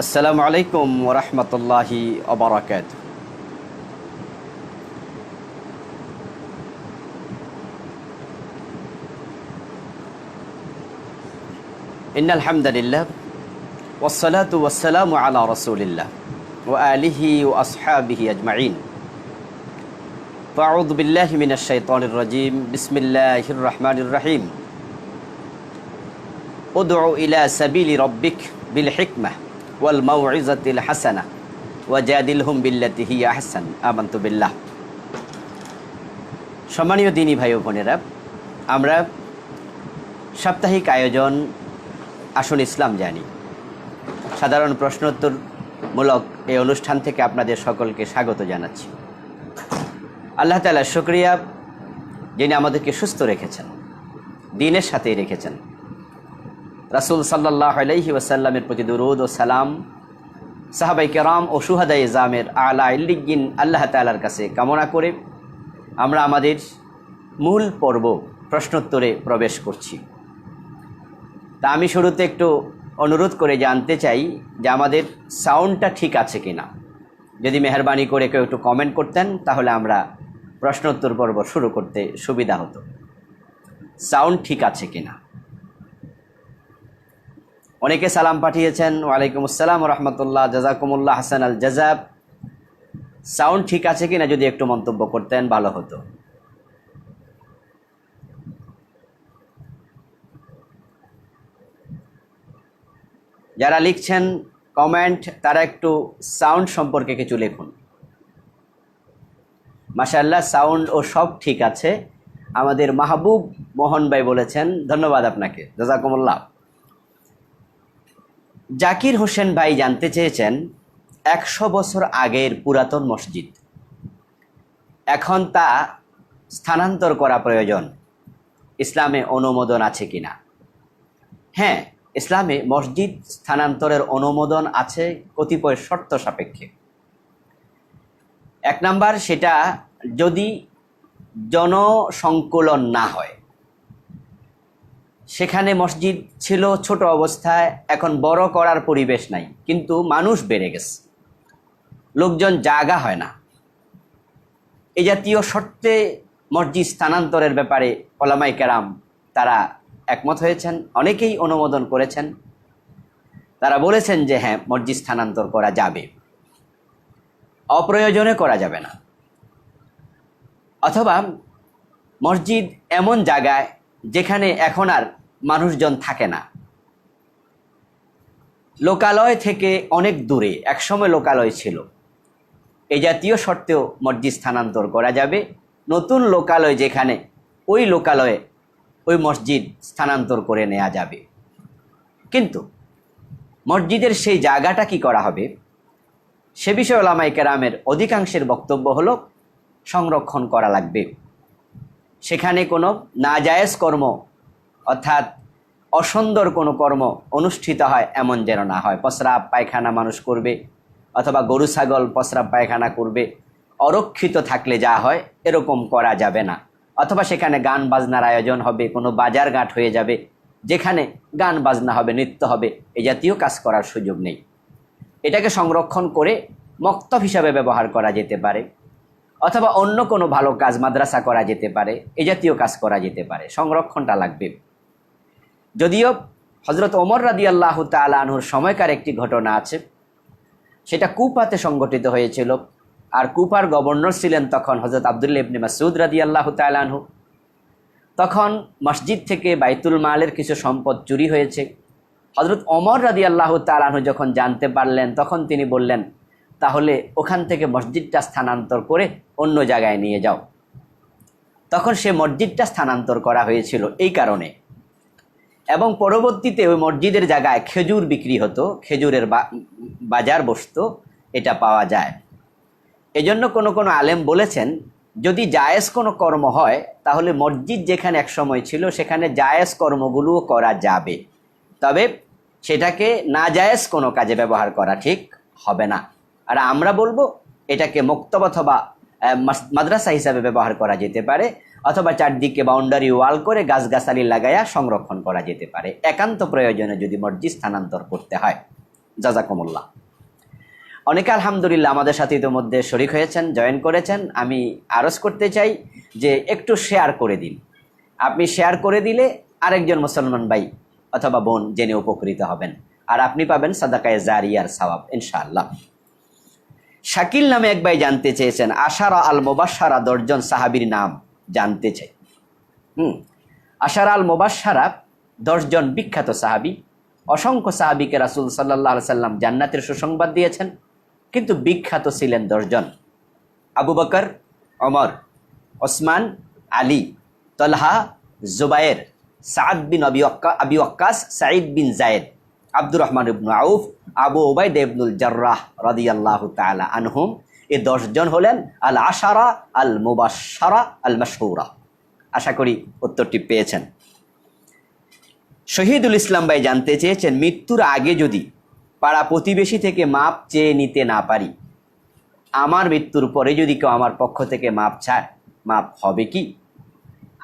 আসসালামু আলাইকুম ওয়া রাহমাতুল্লাহি ওয়া বারাকাতুহু। ইন্নাল হামদালিল্লাহ ওয়াসসালাতু ওয়াসসালামু আলা রাসূলিল্লাহ ওয়া আলিহি ওয়া আসহাবিহি আজমাইন। ফাআউযু বিল্লাহি মিনাশ শাইতানির রাজীম। বিসমিল্লাহির রাহমানির রাহিম। উদউ ইলা সাবিলি রাব্বিক বিল হিকমাহ ওয়াল মাউইযাতিল হাসানাহ ওয়াজাদিলহুম বিল্লাতি হিয়া আহসান। আমানতু বিল্লাহ। সম্মানীয় দিনী ভাই ও বোনেরা, আমরা সাপ্তাহিক আয়োজন আসল ইসলাম জানি সাধারণ প্রশ্নোত্তরমূলক এই অনুষ্ঠান থেকে আপনাদের সকলকে স্বাগত জানাচ্ছি। আল্লাহ তাআলার শুকরিয়া, যিনি আমাদেরকে সুস্থ রেখেছেন, দ্বীনের সাথেই রেখেছেন। রাসূল সাল্লাল্লাহু আলাইহি ওয়াসাল্লামের প্রতি দুরূদ ও সালাম, সাহাবায়ে কেরাম ও শুহাদায়ে ইজামের আলা ইল্লিয়িন আল্লাহ তাআলার কাছে কামনা করে আমরা আমাদের মূল পর্ব প্রশ্নোত্তরে প্রবেশ করছি। তা আমি শুরুতে একটু অনুরোধ করে জানতে চাই যে আমাদের সাউন্ডটা ঠিক আছে কিনা। যদি মেহরবানি করে কেউ একটু কমেন্ট করতেন তাহলে আমরা প্রশ্নোত্তর পর্ব শুরু করতে সুবিধা হতো। সাউন্ড ঠিক আছে কিনা। অনেকে সালাম পাঠিয়েছেন, ওয়ালাইকুম আসসালাম ওয়া রাহমাতুল্লাহ, জাযাকুমুল্লাহ হাসান আল জাযাব। সাউন্ড ঠিক আছে কিনা যদি একটু মন্তব্য করতেন ভালো হতো। যারা লিখছেন কমেন্ট তারা একটু সাউন্ড সম্পর্কে কিছু লিখুন। মাশাআল্লাহ, সাউন্ড ও সব ঠিক আছে। আমাদের মাহবুব মোহন ভাই বলেছেন, ধন্যবাদ আপনাকে, জাযাকুমুল্লাহ। জাকির হোসেন ভাই জানতে চেয়েছেন 100 বছর আগের পুরাতন মসজিদ, এখন তা স্থানান্তর করা প্রয়োজন, ইসলামে অনুমোদন আছে কিনা। হ্যাঁ, ইসলামে মসজিদ স্থানান্তরের অনুমোদন আছে কতিপয় শর্ত সাপেক্ষে। 1 নাম্বার, সেটা যদি জনসংকুলন না হয়। সেখানে মসজিদ ছিল ছোট অবস্থায়, এখন বড় করার পরিবেশ নাই, কিন্তু মানুষ বেড়ে গেছে, লোকজন জায়গা হয় না। এই জাতীয় শর্তে মসজিদ স্থানান্তরের ব্যাপারে উলামায়ে কেরাম তারা একমত হয়েছেন, অনেকেই অনুমোদন করেছেন। তারা বলেছেন যে হ্যাঁ, মসজিদ স্থানান্তর করা যাবে, অপ্রয়োজনে করা যাবে না। অথবা মসজিদ এমন জায়গায় যেখানে এখন আর মানুষজন থাকে না, লোকালয় থেকে অনেক দূরে, একসময় লোকালয় ছিল, এই জাতীয় শর্তেও মসজিদ স্থানান্তর করা যাবে। নতুন লোকালয় যেখানে, ওই লোকালয়ে ওই মসজিদ স্থানান্তর করে নেওয়া যাবে। কিন্তু মসজিদের সেই জায়গাটা কি করা হবে সে বিষয়ে উলামায়ে কেরামের অধিকাংশের বক্তব্য হলো সংরক্ষণ করা লাগবে। সেখানে কোনো নাজায়েজ কর্ম অর্থাৎ অসুন্দর কোনো কর্ম অনুষ্ঠিত হয় এমন যেন না হয়। প্রস্রাব পায়খানা মানুষ করবে, অথবা গরু ছাগল প্রস্রাব পায়খানা করবে, অরক্ষিত থাকলে যা হয় এরকম করা যাবে না। অথবা সেখানে গান বাজনার আয়োজন হবে, কোনো বাজার ঘাট হয়ে যাবে যেখানে গান বাজনা হবে, নৃত্য হবে, এই জাতীয় কাজ করার সুযোগ নেই। এটাকে সংরক্ষণ করে মক্তব হিসাবে ব্যবহার করা যেতে পারে, অথবা অন্য কোনো ভালো কাজ, মাদ্রাসা করা যেতে পারে, এই জাতীয় কাজ করা যেতে পারে। সংরক্ষণটা লাগবে। যদিও হযরত ওমর রাদিয়াল্লাহু তাআলা আনহুর সময়কার একটি ঘটনা আছে, সেটা কুফাতে সংঘটিত হয়েছিল। আর কুফার গভর্নর ছিলেন তখন হযরত আব্দুল্লাহ ইবনে মাসউদ রাদিয়াল্লাহু তাআলা আনহু। তখন মসজিদ থেকে বাইতুল মালের কিছু সম্পদ চুরি হয়েছে। হযরত ওমর রাদিয়াল্লাহু তাআলা আনহু যখন জানতে পারলেন, তখন তিনি বললেন, তাহলে ওখান থেকে মসজিদটা স্থানান্তর করে অন্য জায়গায় নিয়ে যাও। তখন সে মসজিদটা স্থানান্তর করা হয়েছিল এই কারণে। এবং পরবর্তীতে ওই মসজিদের জায়গায় খেজুর বিক্রি হতো, খেজুরের বাজার বসতো, এটা পাওয়া যায়। এজন্য কোনো কোনো আলেম বলেছেন, যদি জায়েজ কোনো কর্ম হয় তাহলে মসজিদ যেখানে একসময় ছিল সেখানে জায়েজ কর্মগুলোও করা যাবে, তবে সেটাকে নাজায়েজ কোনো কাজে ব্যবহার করা ঠিক হবে না। আর আমরা বলবো এটাকে মক্তব অথবা মাদ্রাসা হিসাবে ব্যবহার করা যেতে পারে, অথবা চারদিকে বাউন্ডারি ওয়াল করে গাছগাছালি লাগাইয়া সংরক্ষণ করা যেতে পারে, একান্ত প্রয়োজনে যদি মসজিদ স্থানান্তর করতে হয়। জাযাকুমুল্লাহ। অনেকে আলহামদুলিল্লাহ আমাদের সাথে ইতিমধ্যে শরীক হয়েছেন, জয়েন করেছেন। আমি আরজ করতে চাই যে একটু শেয়ার করে দিন। আপনি শেয়ার করে দিলে আরেকজন মুসলমান ভাই অথবা বোন জেনে উপকৃত হবেন, আর আপনি পাবেন সাদাকায়ে জারিয়ার সওয়াব ইনশাআল্লাহ। শাকিল নামে এক ভাই জানতে চেয়েছেন আশারা আল মুবাশশারা 10 জন সাহাবীর নাম জানতে চাই। আশারা আল মুবাশশারা 10 জন বিখ্যাত সাহাবী। অসংখ্য সাহাবীকে রাসূল সাল্লাল্লাহু আলাইহি সাল্লাম জান্নাতের সুসংবাদ দিয়েছেন, কিন্তু বিখ্যাত ছিলেন 10 জন। আবু বকর, ওমর, ওসমান, আলী, তলহা, জুবায়ের, সাদ বিন আবি ওয়াক্কাস, সাঈদ বিন যায়েদ, আব্দুর রহমান ইবনে আউফ, আবু উবাইদা ইবনুল জাররাহ রাদিয়াল্লাহু তাআলা আনহুম। এই 10 জন হলেন আল আশারা আল মুবাশশারা আল মাশহুরা। আশা করি উত্তরটি পেয়েছেন। শহীদুল ইসলাম ভাই জানতে চেয়েছেন মৃত্যুর আগে যদি পাড়া প্রতিবেশী থেকে মাপ চেয়ে নিতে না পারি, আমার মৃত্যুর পরে যদি কেউ আমার পক্ষ থেকে মাপ চায়, মাপ হবে কি?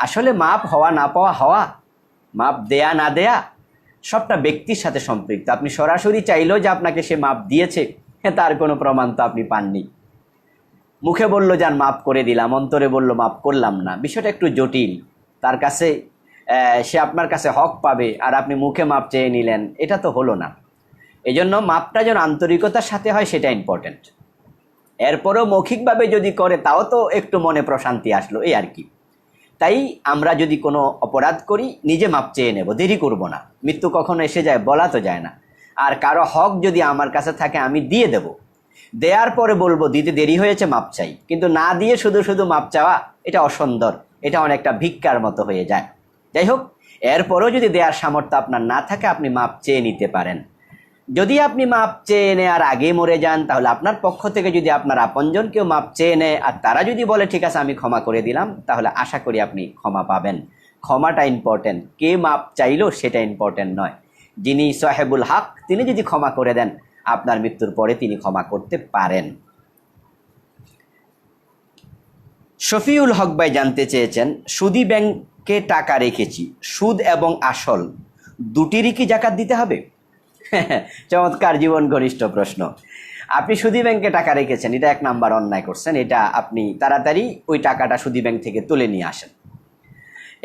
আসলে মাপ হওয়া না পাওয়া, মাপ দেয়া না দেয়া সবটা ব্যক্তির সাথে সম্পৃক্ত। আপনি সরাসরি চাইলেও যে আপনাকে সে মাপ দিয়েছে তার কোনো প্রমাণ তো আপনি পাননি। মুখে বলল যান মাপ করে দিলাম, অন্তরে বলল মাপ করলাম না, বিষয়টা একটু জটিল। তার কাছে সে আপনার কাছে হক পাবে আর আপনি মুখে মাপ চেয়ে নিলেন, এটা তো হলো না। এজন্য মাপটা যেন আন্তরিকতার সাথে হয়, সেটা ইম্পর্টেন্ট। এরপরেও মৌখিকভাবে যদি করে তাও তো একটু মনে প্রশান্তি আসলো, এই আর কি। তাই আমরা যদি কোনো অপরাধ করি নিজে মাপ চেয়ে নেব, দেরি করব না। মৃত্যু কখনো এসে যায় বলা তো যায় না। আর কারো হক যদি আমার কাছে থাকে আমি দিয়ে দেব, দেওয়ার পরে বলবো দিতে দেরি হয়েছে মাপ চাই। কিন্তু না দিয়ে শুধু শুধু মাপ চাওয়া, এটা অসুন্দর, এটা অনেকটা ভিক্ষার মতো হয়ে যায়। যাই হোক, এরপরেও যদি দেওয়ার সামর্থ্য আপনার না থাকে আপনি মাপ চেয়ে নিতে পারেন। যদি আপনি মাপ চেয়ে নেওয়ার আগে মরে যান, তাহলে আপনার পক্ষ থেকে যদি আপনার আপনজন কেউ মাপ চেয়ে নেয় আর তারা যদি বলে ঠিক আছে আমি ক্ষমা করে দিলাম, তাহলে আশা করি আপনি ক্ষমা পাবেন। ক্ষমাটা ইম্পর্টেন্ট, কে মাপ চাইলো সেটা ইম্পর্টেন্ট নয়। যিনি সাহেবুল হক তিনি যদি ক্ষমা করে দেন, আপনার মৃত্যুর পরে তিনি ক্ষমা করতে পারেন। শফিউল হক ভাই জানতে চেয়েছেন সুদী ব্যাংকে টাকা রেখেছি, সুদ এবং আসল দুটিরই কি যাকাত দিতে হবে? চমৎকার জীবন ঘনিষ্ঠ প্রশ্ন। আপনি সুদী ব্যাংকে টাকা রেখেছেন, এটা 1 নাম্বার অন্যায় করছেন। এটা আপনি তাড়াতাড়ি ওই টাকাটা সুদী ব্যাংক থেকে তুলে নিয়ে আসেন।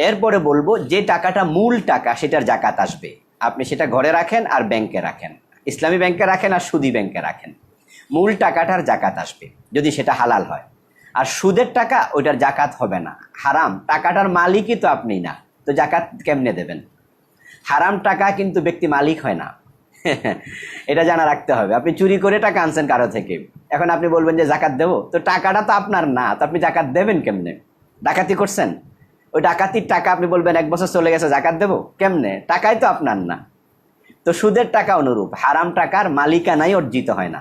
এরপরে বলবো যে টাকাটা মূল টাকা সেটার যাকাত আসবে। আপনি সেটা ঘরে রাখেন আর ব্যাংকে রাখেন, ইসলামী ব্যাংকে রাখেন আর সুদী ব্যাংকে রাখেন, মূল টাকাটার যাকাত আসবে যদি সেটা হালাল হয়। আর সুদের টাকা ওইটার যাকাত হবে না, হারাম। টাকাটার মালিকই তো আপনি না, তো যাকাত কেমনে দেবেন? হারাম টাকা কিন্তু ব্যক্তি মালিক হয় না, এটা জানা রাখতে হবে। আপনি চুরি করে টাকা আনছেন কারো থেকে, এখন আপনি বলবেন যে যাকাত দেবো, তো টাকাটা তো আপনার না, তো আপনি যাকাত দেবেন কেমনে? ডাকাতি করছেন, ওই ডাকাতির টাকা আপনি বলবেন 1 বছর চলে গেছে যাকাত দেবো কেমনে? টাকাই তো আপনার না। তো সুদের টাকা অনুরূপ, হারাম টাকার মালিকানাই অর্জিত হয় না।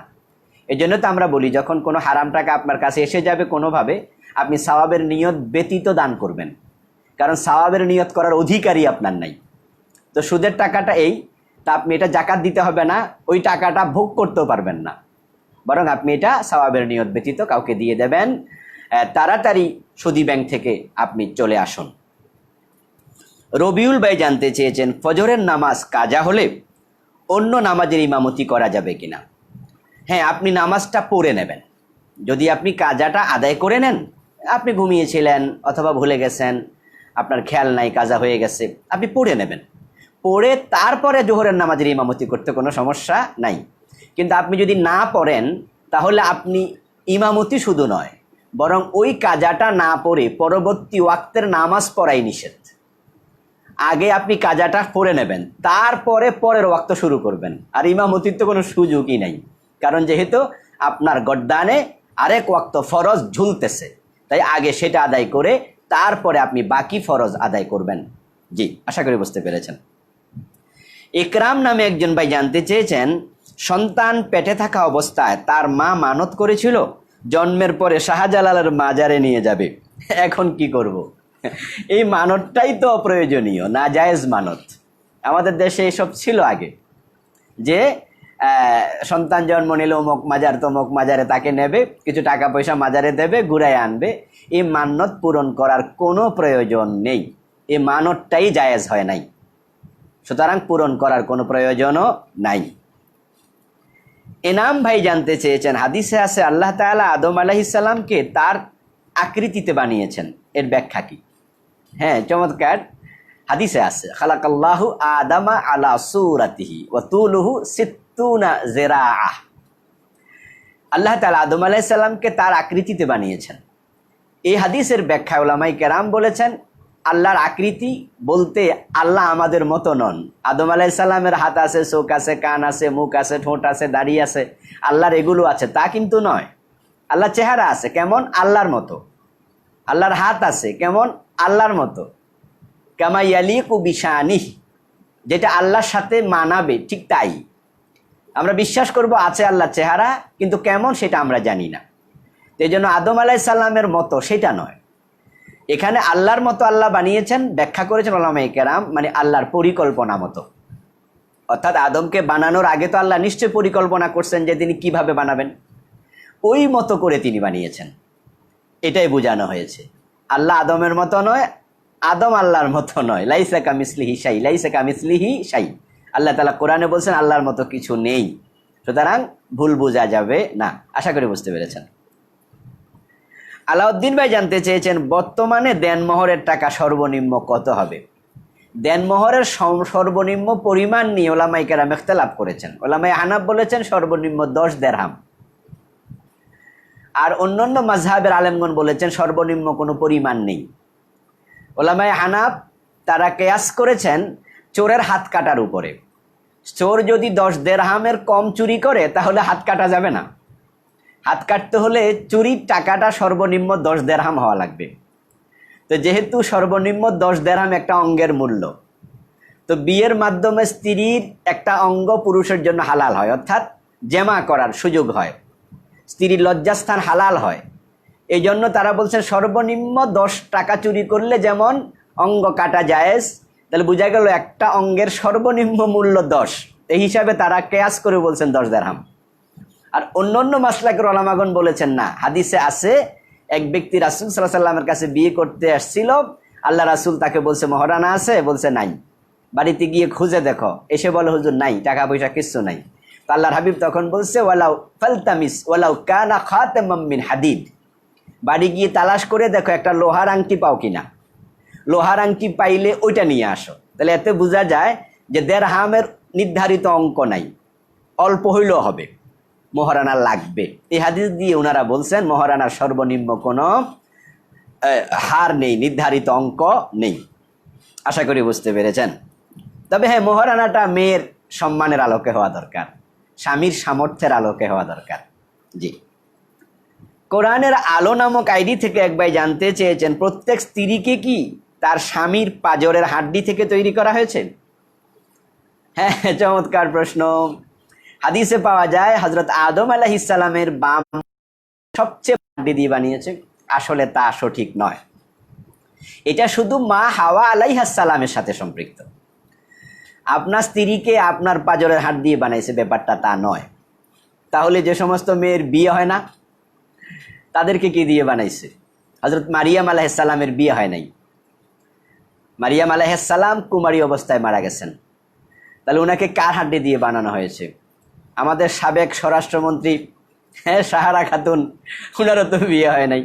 এই জন্য তো আমরা বলি যখন কোনো হারাম টাকা আপনার কাছে এসে যাবে কোনোভাবে, আপনি সওয়াবের নিয়ত ব্যতীত দান করবেন, কারণ সওয়াবের নিয়ত করার অধিকারই আপনার নাই। তো সুদের টাকাটা এই, তা আপনি এটা যাকাত দিতে হবে না, ওই টাকাটা ভোগ করতেও পারবেন না, বরং আপনি এটা সওয়াবের নিয়ত ব্যতীত কাউকে দিয়ে দেবেন। তাড়াতাড়ি সুদী ব্যাংক থেকে আপনি চলে আসুন। রবিউল ভাই জানতে চেয়েছেন ফজরের নামাজ কাজা হলে অন্য নামাজের ইমামতি করা যাবে কিনা? হ্যাঁ, আপনি নামাজটা পড়ে নেবেন। যদি আপনি কাজাটা আদায় করে নেন, আপনি ঘুমিয়েছিলেন অথবা ভুলে গেছেন, আপনার খেয়াল নাই কাজা হয়ে গেছে, আপনি পড়ে নেবেন। পড়ে তারপরে জোহরের নামাজের ইমামতি করতে কোনো সমস্যা নাই। কিন্তু আপনি যদি না পড়েন, তাহলে আপনি ইমামতি শুধু নয়, বরং ওই কাজাটা না পড়ে পরবর্তী ওয়াক্তের নামাজ পড়াই নিষেধ। আগে আপনি কাজাটা পড়ে নেবেন, তারপরে পরের ওয়াক্ত শুরু করবেন। আর ইমামতির তো কোনো সুযোগই নাই, কারণ যেহেতু আপনার গর্দানে আরেক ওয়াক্ত ফরজ ঝুলতেছে, তাই আগে সেটা আদায় করে তারপরে আপনি বাকি ফরজ আদায় করবেন। জি, আশা করি বুঝতে পেরেছেন। ইকরাম নামে একজন ভাই জানতে চেয়েছেন সন্তান পেটে থাকা অবস্থায় তার মা মানত করেছিল জন্মের পরে শাহজালালের মাজারে নিয়ে যাবে, এখন কি করব? এই মানতটাই তো অপ্রয়োজনীয়, নাজায়েজ মানত। আমাদের দেশে এসব ছিল আগে, যে সন্তান জন্ম নিলে অমুক মাজার তমুক মাজারে তাকে নেবে, কিছু টাকা পয়সা মাজারে দেবে, ঘুরায় আনবে। এই মান্নত পূরণ করার কোনো প্রয়োজন নেই, এই মানতটাই জায়েজ হয় নাই, সুতরাং পূরণ করার কোনো প্রয়োজনও নাই। এনাম ভাই জানতে চেয়েছেন, হাদিসে আছে আল্লাহ তাআলা আদম আলাইহিস সালামকে তার আকৃতিতে বানিয়েছেন, এর ব্যাখ্যা কি? হ্যাঁ, চমৎকার। হাদিসে আছে খালাকাল্লাহু আদামা আলা সূরাতিহি ওয়া তুলুহু সিত্তুনা যিরাআহ। আল্লাহ তাআলা আদম আলাইহিস সালামকে তার আকৃতিতে বানিয়েছেন। এই হাদিসের ব্যাখ্যা উলামায়ে কেরাম বলেছেন, আল্লাহর আকৃতি বলতে আল্লাহ আমাদের মতো নন। আদম আলাইহিস সালামের হাত আছে, চোখ আছে, কান আছে, মুখ আছে, ঠোঁট আছে, দাড়ি আছে, আল্লাহর এগুলো আছে তা কিন্তু নয়। আল্লাহর চেহারা আছে কেমন? আল্লাহর মতো। আল্লাহর হাত আছে কেমন? আল্লাহর মতো। কামা ইয়ালিকু বিশানিহ, যেটা আল্লাহর সাথে মানাবে ঠিক তাই। আমরা বিশ্বাস করব আছে আল্লাহর চেহারা, কিন্তু কেমন সেটা আমরা জানি না। এই জন্য আদম আলাইহিস সালামের মতো সেটা নয়। এখানে আল্লাহর মতো আল্লাহ বানিয়েছেন, ব্যাখ্যা করেছেন উলামায়ে কেরাম, মানে আল্লাহর পরিকল্পনা মতো। অর্থাৎ আদমকে বানানোর আগে তো আল্লাহ নিশ্চয় পরিকল্পনা করছেন যে তিনি কিভাবে বানাবেন, ওই মতো করে তিনি বানিয়েছেন, এটাই বোঝানো হয়েছে। আল্লাহ আদমের মতো নয়, আদম আল্লাহর মতো নয়। লাইসা কামিসলিহি শাই, লাইসা কামিসলিহি শাই। আল্লাহ তাআলা কোরআনে বলছেন আল্লাহর মতো কিছু নেই, সুতরাং ভুল বোঝা যাবে না। আশা করি বুঝতে পেরেছেন। আলাউদ্দিন ভাই জানতে চেয়েছেন, বর্তমানে দেনমোহরের টাকা সর্বনিম্ন কত হবে? দেনমোহরের সর্বনিম্ন পরিমাণ নিয়ে ওলামায়ে কেরাম ইখতিলাফ করেছেন। ওলামায়ে হানাফ বলেছেন সর্বনিম্ন 10 দিরহাম, আর অন্যান্য মাযহাবের আলেমগণ বলেছেন সর্বনিম্ন কোনো পরিমাণ নেই। ওলামায়ে হানাফ তারা কিয়াস করেছেন চোরের হাত কাটার উপরে। চোর যদি 10 দিরহামের কম চুরি করে তাহলে হাত কাটা যাবে না। হাত কাটতে হলে চুরির টাকাটা সর্বনিম্ন 10 দিরহাম হওয়া লাগবে। তো যেহেতু সর্বনিম্ন 10 দিরহাম একটা অঙ্গের মূল্য, তো বিয়ের মাধ্যমে স্ত্রীর একটা অঙ্গ পুরুষের জন্য হালাল হয়, অর্থাৎ জেমা করার সুযোগ হয়, স্ত্রীর লজ্জাস্থান হালাল হয়। এই জন্য তারা বলছেন সর্বনিম্ন 10 টাকা চুরি করলে যেমন অঙ্গ কাটা জায়েজ, তাহলে বোঝা গেল একটা অঙ্গের সর্বনিম্ন মূল্য 10। এই হিসাবে তারা কিয়াস করে বলছেন 10 দিরহাম। আর অন্যান্য মাসলাকের ওলামাগণ বলেছেন না, হাদিসে আছে এক ব্যক্তি রাসূল সাল্লাল্লাহু আলাইহি ওয়াসাল্লামের কাছে বিয়ে করতে আসছিল, আল্লাহ রাসূল তাকে বলছে মহরানা আছে, বলছে নাই। বাড়িতে গিয়ে খুঁজে দেখো, এসে বলে হুজুর নাই, টাকা পয়সা কিচ্ছু নাই। তো আল্লাহর হাবিব তখন বলছে ওয়ালাউ ফালতামিস ওয়ালাউ কানা খাতামাম মিন হাদিদ, বাড়ি গিয়ে তালাশ করে দেখো একটা লোহার আংটি পাও কিনা, লোহার আংটি পাইলে ওইটা নিয়ে আসো। তাহলে এতে বোঝা যায় যে দিরহামের নির্ধারিত অঙ্ক নাই, অল্প হইলেও হবে, মহারানা লাগবে। এই হাদিস দিয়ে ওনারা বলছেন মহারানার সর্বনিম্ন কোনো হার নেই, নির্ধারিত অঙ্ক নেই। আশা করি বুঝতে পেরেছেন। তবে হ্যাঁ, মহারানাটা মেয়ের সম্মানের আলোকে হওয়া দরকার, স্বামীর সামর্থ্যের আলোকে হওয়া দরকার। জি। কোরআনের আলো নামক আইডি থেকে এক ভাই জানতে চেয়েছেন, প্রত্যেক স্ত্রীকে কি তার স্বামীর পাজরের হাড্ডি থেকে তৈরি করা হয়েছে? হ্যাঁ, চমৎকার প্রশ্ন। হাদিসে পাওয়া যায় হযরত আদম আলাইহিস সালামের বাম সবচেয়ে হাড্ডি দিয়ে বানিয়েছে। আসলে তা সঠিক নয়, এটা শুধু মা হাওয়া আলাইহিস সালামের সাথে সম্পৃক্ত। আপনার স্ত্রীকে আপনার পাজরের হাড় দিয়ে বানাইছে, ব্যাপারটা তা নয়। তাহলে যে সমস্ত মেয়ের বিয়ে হয় না তাদেরকে কি দিয়ে বানাইছে? হযরত মারিয়াম আলাইহিস সালামের বিয়ে হয় নাই, মারিয়াম আলাইহিস সালাম কুমারী অবস্থায় মারা গেছেন। তাহলে ওনাকে কার হাড্ডি দিয়ে বানানো হয়েছে? আমাদের সাবেক স্বরাষ্ট্রমন্ত্রী সাহারা খাতুন, ওনারও তো বিয়ে হয় নাই,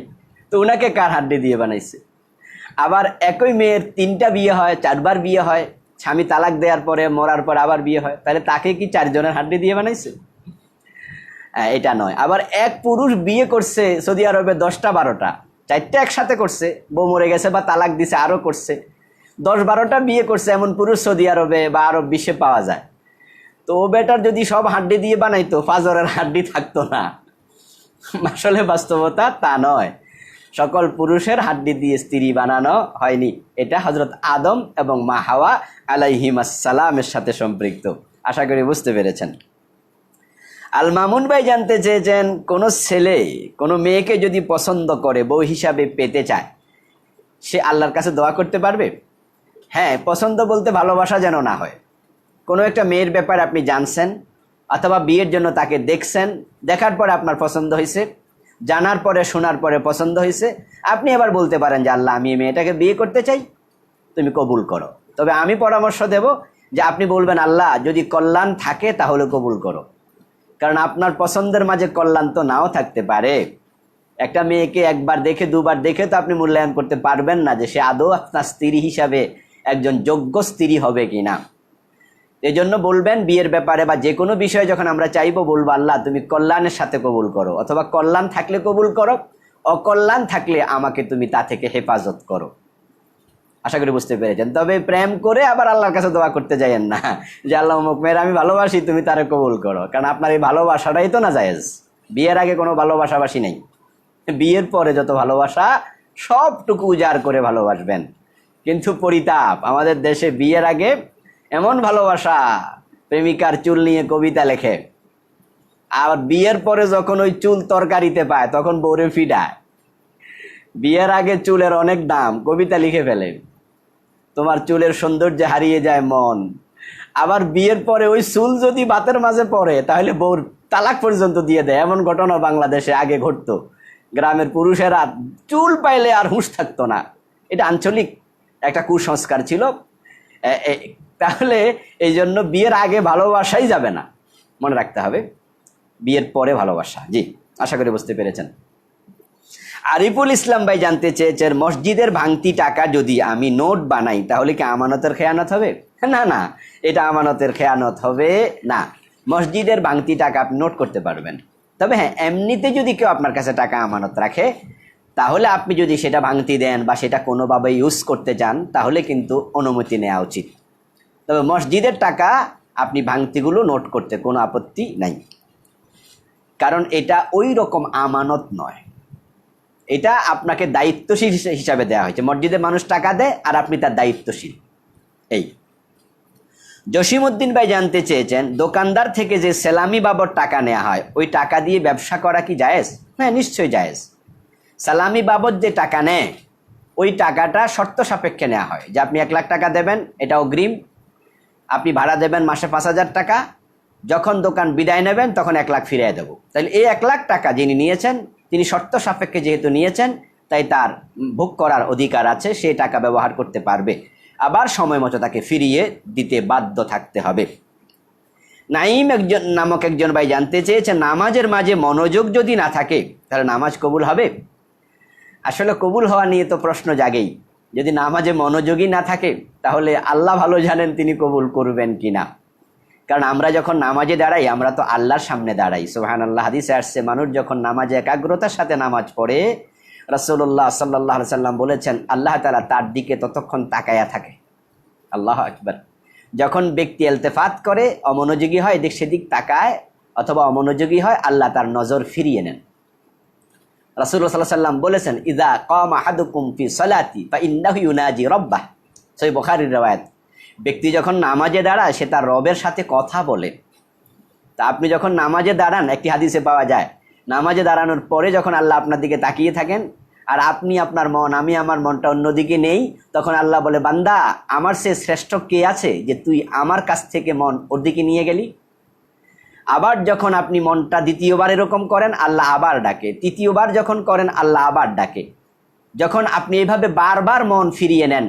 তো ওনাকে কার হাড্ডি দিয়ে বানাইছে? আবার একই মেয়ের 3টা বিয়ে হয়, 4বার বিয়ে হয়, স্বামী তালাক দেওয়ার পরে মরার পর আবার বিয়ে হয়, তাহলে তাকে কি 4 জনের হাড্ডি দিয়ে বানাইছে? এটা নয়। আবার এক পুরুষ বিয়ে করছে সৌদি আরবে 10টা 12টা, 4টা একসাথে করছে, বউ মরে গেছে বা তালাক দিছে আরও করছে, 10-12টা বিয়ে করছে, এমন পুরুষ সৌদি আরবে বা আরব বিশ্বে পাওয়া যায়। তো ও বেটার যদি সব হাড্ডি দিয়ে বানাইতো, ফাজরের হাড্ডি থাকতো না। আসলে বাস্তবতা তা নয়, সকল পুরুষের হাড্ডি দিয়ে স্ত্রী বানানো হয়নি। এটা হযরত আদম এবং মা হাওয়া আলাইহিমাস সালামের সাথে সম্পৃক্ত। আশা করি বুঝতে পেরেছেন। আল মামুন ভাই জানতে চেয়েছেন, কোনো ছেলে কোনো মেয়েকে যদি পছন্দ করে, বউ হিসাবে পেতে চায়, সে আল্লাহর কাছে দোয়া করতে পারবে? হ্যাঁ, পছন্দ বলতে ভালোবাসা যেন না হয়। কোনো একটা মেয়ের ব্যাপারে আপনি জানছেন, অথবা বিয়ের জন্য তাকে দেখছেন, দেখার পরে আপনার পছন্দ হয়েছে, জানার পরে শোনার পরে পছন্দ হয়েছে, আপনি এবার বলতে পারেন যে আল্লাহ, আমি এই মেয়েটাকে বিয়ে করতে চাই, তুমি কবুল করো। তবে আমি পরামর্শ দেব যে আপনি বলবেন আল্লাহ, যদি কল্যাণ থাকে তাহলে কবুল করো, কারণ আপনার পছন্দের মাঝে কল্যাণ তো নাও থাকতে পারে। একটা মেয়েকে একবার দেখে দুবার দেখে তো আপনি মূল্যায়ন করতে পারবেন না যে সে আদৌ আপনার স্ত্রী হিসাবে একজন যোগ্য স্ত্রী হবে কিনা। এই জন্য বলবেন বিয়ের ব্যাপারে বা যে কোনো বিষয়ে যখন আমরা চাইবো, বলবো আল্লাহ তুমি কল্যাণের সাথে কবুল করো, অথবা কল্যাণ থাকলে কবুল করো, অকল্যাণ থাকলে আমাকে তুমি তা থেকে হেফাজত করো। আশা করি বুঝতে পেরেছেন। তবে প্রেম করে আবার আল্লাহর কাছে দোয়া করতে যাইয়েন না যে আল্লাহ অমুক মেয়ের আমি ভালোবাসি, তুমি তারে কবুল করো, কারণ আপনার এই ভালোবাসাটাই তো না জায়েজ। বিয়ের আগে কোনো ভালোবাসাবাসি নেই, বিয়ের পরে যত ভালোবাসা সবটুকু উজাড় করে ভালোবাসবেন। কিন্তু পরিতাপ, আমাদের দেশে বিয়ের আগে এমন ভালোবাসা, প্রেমিকার চুল নিয়ে কবিতা লেখে, আর বিয়ের পরে যখন ওই চুল তরকারিতে পায় তখন বউরে ফিডায়। বিয়ের আগে চুলের অনেক দাম, কবিতা লিখে ফেলে, তোমার চুলের সৌন্দর্যে হারিয়ে যায় মন। আবার বিয়ের পরে ওই চুল যদি বাতের মাঝে পড়ে তাহলে বউর তালাক পর্যন্ত দিয়ে দেয়। এমন ঘটনা বাংলাদেশে আগে ঘটতো। গ্রামের পুরুষেরা চুল পাইলে আর হুঁশ থাকতো না, এটা আঞ্চলিক একটা কুসংস্কার ছিল। তাহলে এই জন্য বিয়ের আগে ভালোবাসাই যাবে না, মনে রাখতে হবে বিয়ের পরে ভালোবাসা। জি, আশা করি বুঝতে পেরেছেন। আরিফুল ইসলাম ভাই জানতে চেয়েছেন, মসজিদের ভাঙতি টাকা যদি আমি নোট বানাই তাহলে কি আমানতের খেয়ানত হবে? না না, এটা আমানতের খেয়ানত হবে না। মসজিদের ভাঙতি টাকা আপনি নোট করতে পারবেন। তবে হ্যাঁ, এমনিতে যদি কেউ আপনার কাছে টাকা আমানত রাখে, তাহলে আপনি যদি সেটা ভাঙতি দেন বা সেটা কোনোভাবে ইউজ করতে চান, তাহলে কিন্তু অনুমতি নেওয়া উচিত। তবে মসজিদের টাকা আপনি ভাঙতিগুলো নোট করতে কোনো আপত্তি নাই, কারণ এটা ওই রকম আমানত নয়, এটা আপনাকে দায়িত্বশীল হিসাবে দেওয়া হয়েছে। মসজিদে মানুষ টাকা দেয় আর আপনি তার দায়িত্বশীল। এই জসিমউদ্দিন ভাই জানতে চেয়েছেন, দোকানদার থেকে যে সেলামি বাবদ টাকা নেওয়া হয় ওই টাকা দিয়ে ব্যবসা করা কি জায়েজ? হ্যাঁ, নিশ্চয়ই জায়েজ। সালামি বাবদ যে টাকা নেয় ওই টাকাটা শর্ত সাপেক্ষে নেওয়া হয়, যে আপনি 1 লাখ টাকা দেবেন, এটা অগ্রিম, আপনি ভাড়া দেবেন মাসে 5,000 টাকা, যখন দোকান বিদায় নেবেন তখন 1 লাখ ফিরিয়ে দেবো। তাহলে এই 1 লাখ টাকা যিনি নিয়েছেন তিনি শর্ত সাপেক্ষে যেহেতু নিয়েছেন, তাই তার ভোগ করার অধিকার আছে, সে টাকা ব্যবহার করতে পারবে, আবার সময় মতো তাকে ফিরিয়ে দিতে বাধ্য থাকতে হবে। নাইম নামক একজন ভাই জানতে চেয়েছেন, নামাজের মাঝে মনোযোগ যদি না থাকে তাহলে নামাজ কবুল হবে? আসলে কবুল হওয়া নিয়ে তো প্রশ্ন জাগেই। যদি নামাজে মনোযোগই না থাকে তাহলে আল্লাহ ভালো জানেন তিনি কবুল করবেন কিনা। কারণ আমরা যখন নামাজে দাঁড়াই আমরা তো আল্লাহর সামনে দাঁড়াই। সুবহানাল্লাহ, হাদিসে আসছে মানুষ যখন নামাজে একাগ্রতার সাথে নামাজ পড়ে, রাসূলুল্লাহ সাল্লাল্লাহু আলাইহি সাল্লাম বলেছেন আল্লাহ তাআলা তার দিকে ততক্ষণ তাকায়া থাকে। আল্লাহু আকবার। যখন ব্যক্তি ইলতিফাত করে, অমনোযোগী হয়, এদিক সেদিক তাকায় অথবা অমনোযোগী হয়, আল্লাহ তার নজর ফিরিয়ে নেন। রাসূলুল্লাহ সাল্লাল্লাহু আলাইহি সাল্লাম বলেছেন, ইযা কামা আহাদুকুম ফি সালাতি ফাইন্নাহু ইউনাজি রাব্বাহ। সহিহ বুখারীর riwayat। ব্যক্তি যখন নামাজে দাঁড়ায় সে তার রবের সাথে কথা বলে। তা আপনি যখন নামাজে দাঁড়ান, একটি হাদিসে পাওয়া যায়, নামাজে দাঁড়ানোর পরে যখন আল্লাহ আপনার দিকে তাকিয়ে থাকেন আর আপনি আপনার মন, আমি আমার মনটা অন্যদিকে নেই, তখন আল্লাহ বলে, বান্দা আমার সে শ্রেষ্ঠ কে আছে যে তুই আমার কাছ থেকে মন ওর দিকে নিয়ে গেলি। আবার যখন আপনি মনটা দ্বিতীয়বার এরকম করেন, আল্লাহ আবার ডাকে। তৃতীয়বার যখন করেন, আল্লাহ আবার ডাকে। যখন আপনি এইভাবে বারবার মন ফিরিয়ে নেন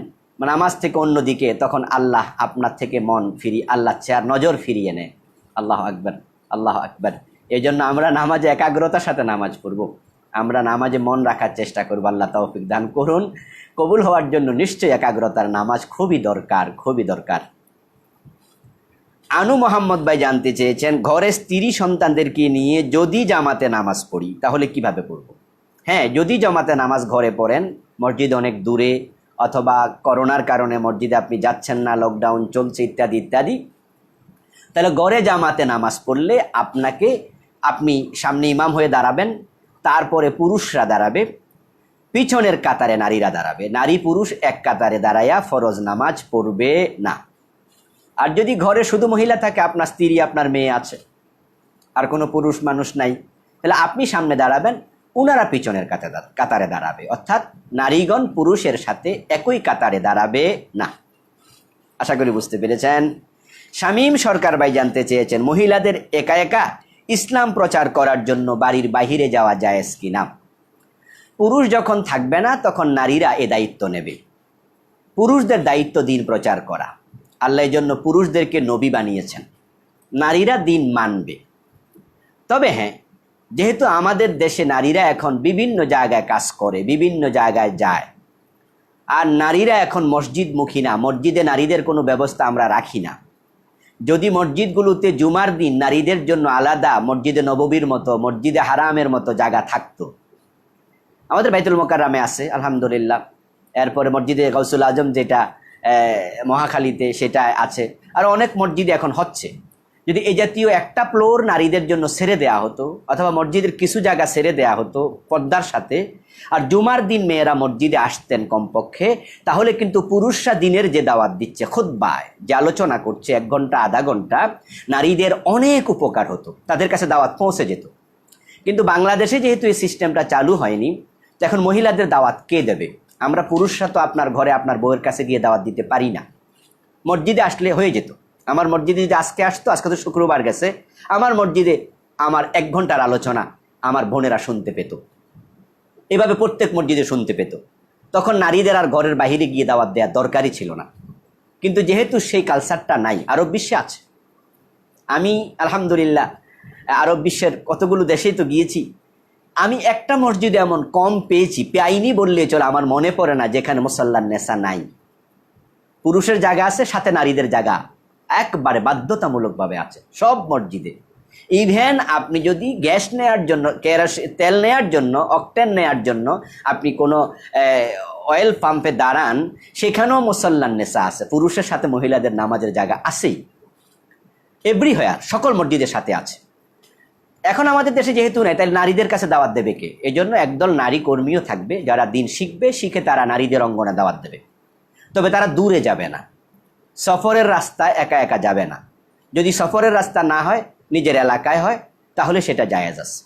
নামাজ থেকে অন্যদিকে, তখন আল্লাহ আপনার থেকে মন আল্লাহ চেয়ার নজর ফিরিয়ে নেয়। আল্লাহ আকবার, আল্লাহ আকবার। এই জন্য আমরা নামাজে একাগ্রতার সাথে নামাজ পড়ব, আমরা নামাজে মন রাখার চেষ্টা করবো। আল্লাহ তৌফিক দান করুন। কবুল হওয়ার জন্য নিশ্চয়ই একাগ্রতার নামাজ খুবই দরকার, খুবই দরকার। আনু মোহাম্মদ ভাই জানতে চেয়েছেন, ঘরে স্ত্রী সন্তানদেরকে নিয়ে যদি জামাতে নামাজ পড়ি তাহলে কিভাবে পড়ব? হ্যাঁ, যদি জামাতে নামাজ ঘরে পড়েন, মসজিদ অনেক দূরে অথবা করোনার কারণে মসজিদে আপনি যাচ্ছেন না, লকডাউন চলছে ইত্যাদি ইত্যাদি, তাহলে ঘরে জামাতে নামাজ পড়লে আপনি সামনে ইমাম হয়ে দাঁড়াবেন, তারপরে পুরুষরা দাঁড়াবে, পিছনের কাতারে নারীরা দাঁড়াবে, নারী পুরুষ এক কাতারে দাঁড়াইয়া ফরজ নামাজ পড়বে না। আর যদি ঘরে শুধু মহিলা থাকে, আপনার স্ত্রী আপনার মেয়ে আছে আর কোনো পুরুষ মানুষ নাই, তাহলে আপনি সামনে দাঁড়াবেন, উনারা পিছনের কাতারে দাঁড়াবে, অর্থাৎ নারীগণ পুরুষের সাথে একই কাতারে দাঁড়াবে না। আশা করি বুঝতে পেরেছেন। শামীম সরকার ভাই জানতে চেয়েছেন, মহিলাদের একা একা ইসলাম প্রচার করার জন্য বাড়ির বাহিরে যাওয়া জায়েজ কিনা? পুরুষ যখন থাকবে না তখন নারীরা এ দায়িত্ব নেবে। পুরুষদের দায়িত্ব দিন প্রচার করা। আল্লাহ এই জন্য পুরুষদেরকে নবী বানিয়েছেন, নারীরা দিন মানবে। তবে হ্যাঁ, যেহেতু আমাদের দেশে নারীরা এখন বিভিন্ন জায়গায় কাজ করে, বিভিন্ন জায়গায় যায়, আর নারীরা এখন মসজিদমুখী না, মসজিদে নারীদের কোনো ব্যবস্থা আমরা রাখি না। যদি মসজিদগুলোতে জুমার দিন নারীদের জন্য আলাদা মসজিদে নববীর মতো, মসজিদে হারামের মতো জায়গা থাকতো, আমাদের বাইতুল মোকাররমে আছে আলহামদুলিল্লাহ, এরপরে মসজিদে গাউসুল আজম যেটা মহাখালীতে সেটা আছে, আর অনেক মসজিদে এখন হচ্ছে। যদি এই জাতীয় একটা ফ্লোর নারীদের জন্য ছেড়ে দেয়া হতো, অথবা মসজিদের কিছু জায়গা ছেড়ে দেয়া হতো পর্দার সাথে, আর জুমার দিন মেয়েরা মসজিদে আসতেন কমপক্ষে, তাহলে কিন্তু পুরুষরা দিনের যে দাওয়াত দিচ্ছে, খুতবায় যে আলোচনা করছে 1 ঘন্টা আধা ঘন্টা, নারীদের অনেক উপকার হতো, তাদের কাছে দাওয়াত পৌঁছে যেত। কিন্তু বাংলাদেশে যেহেতু এই সিস্টেমটা চালু হয়নি, তো এখন মহিলাদের দাওয়াত কে দেবে? আমরা পুরুষরা তো আপনার ঘরে আপনার বউয়ের কাছে গিয়ে দাওয়াত দিতে পারি না। মসজিদে আসলে হয়ে যেত। আমার মসজিদে যদি আজকে আসতো, আজকে তো শুক্রবার গেছে, আমার মসজিদে আমার 1 ঘন্টার আলোচনা আমার বোনেরা শুনতে পেত, এভাবে প্রত্যেক মসজিদে শুনতে পেত। তখন নারীদের আর ঘরের বাহিরে গিয়ে দাওয়াত দেওয়ার দরকারই ছিল না। কিন্তু যেহেতু সেই কালচারটা নাই, আরব বিশ্বে আছে। আমি আলহামদুলিল্লাহ আরব বিশ্বের কতগুলো দেশেই তো গিয়েছি, আমি একটা মসজিদে এমন কম পেয়েছি, পাইনি বললে চলে, আমার মনে পড়ে না, যেখানে মুসাল্লার নেশা নাই। পুরুষের জায়গা আছে, সাথে নারীদের জায়গা একবারে বাধ্যতামূলকভাবে আছে সব মসজিদে। ইভেন আপনি যদি গ্যাস নেওয়ার জন্য, তেল নেওয়ার জন্য, অকটেন নেওয়ার জন্য আপনি কোনো অয়েল পাম্পে দাঁড়ান, সেখানেও মুসাল্লার নেশা আছে, পুরুষের সাথে মহিলাদের নামাজের জায়গা আছেই। এভরিহোয়ার সকল মসজিদের সাথে আছে। এখন আমাদের দেশে যেহেতু নেই, তাহলে নারীদের কাছে দাওয়াত দেবে কে? এই জন্য একদল নারী কর্মীও থাকবে, যারা দিন শিখবে, শিখে তারা নারীদের অঙ্গনে দাওয়াত দেবে। তবে তারা দূরে যাবে না, সফরের রাস্তায় একা একা যাবে না। যদি সফরের রাস্তা না হয়, নিজের এলাকায় হয়, তাহলে সেটা জায়েজ আছে।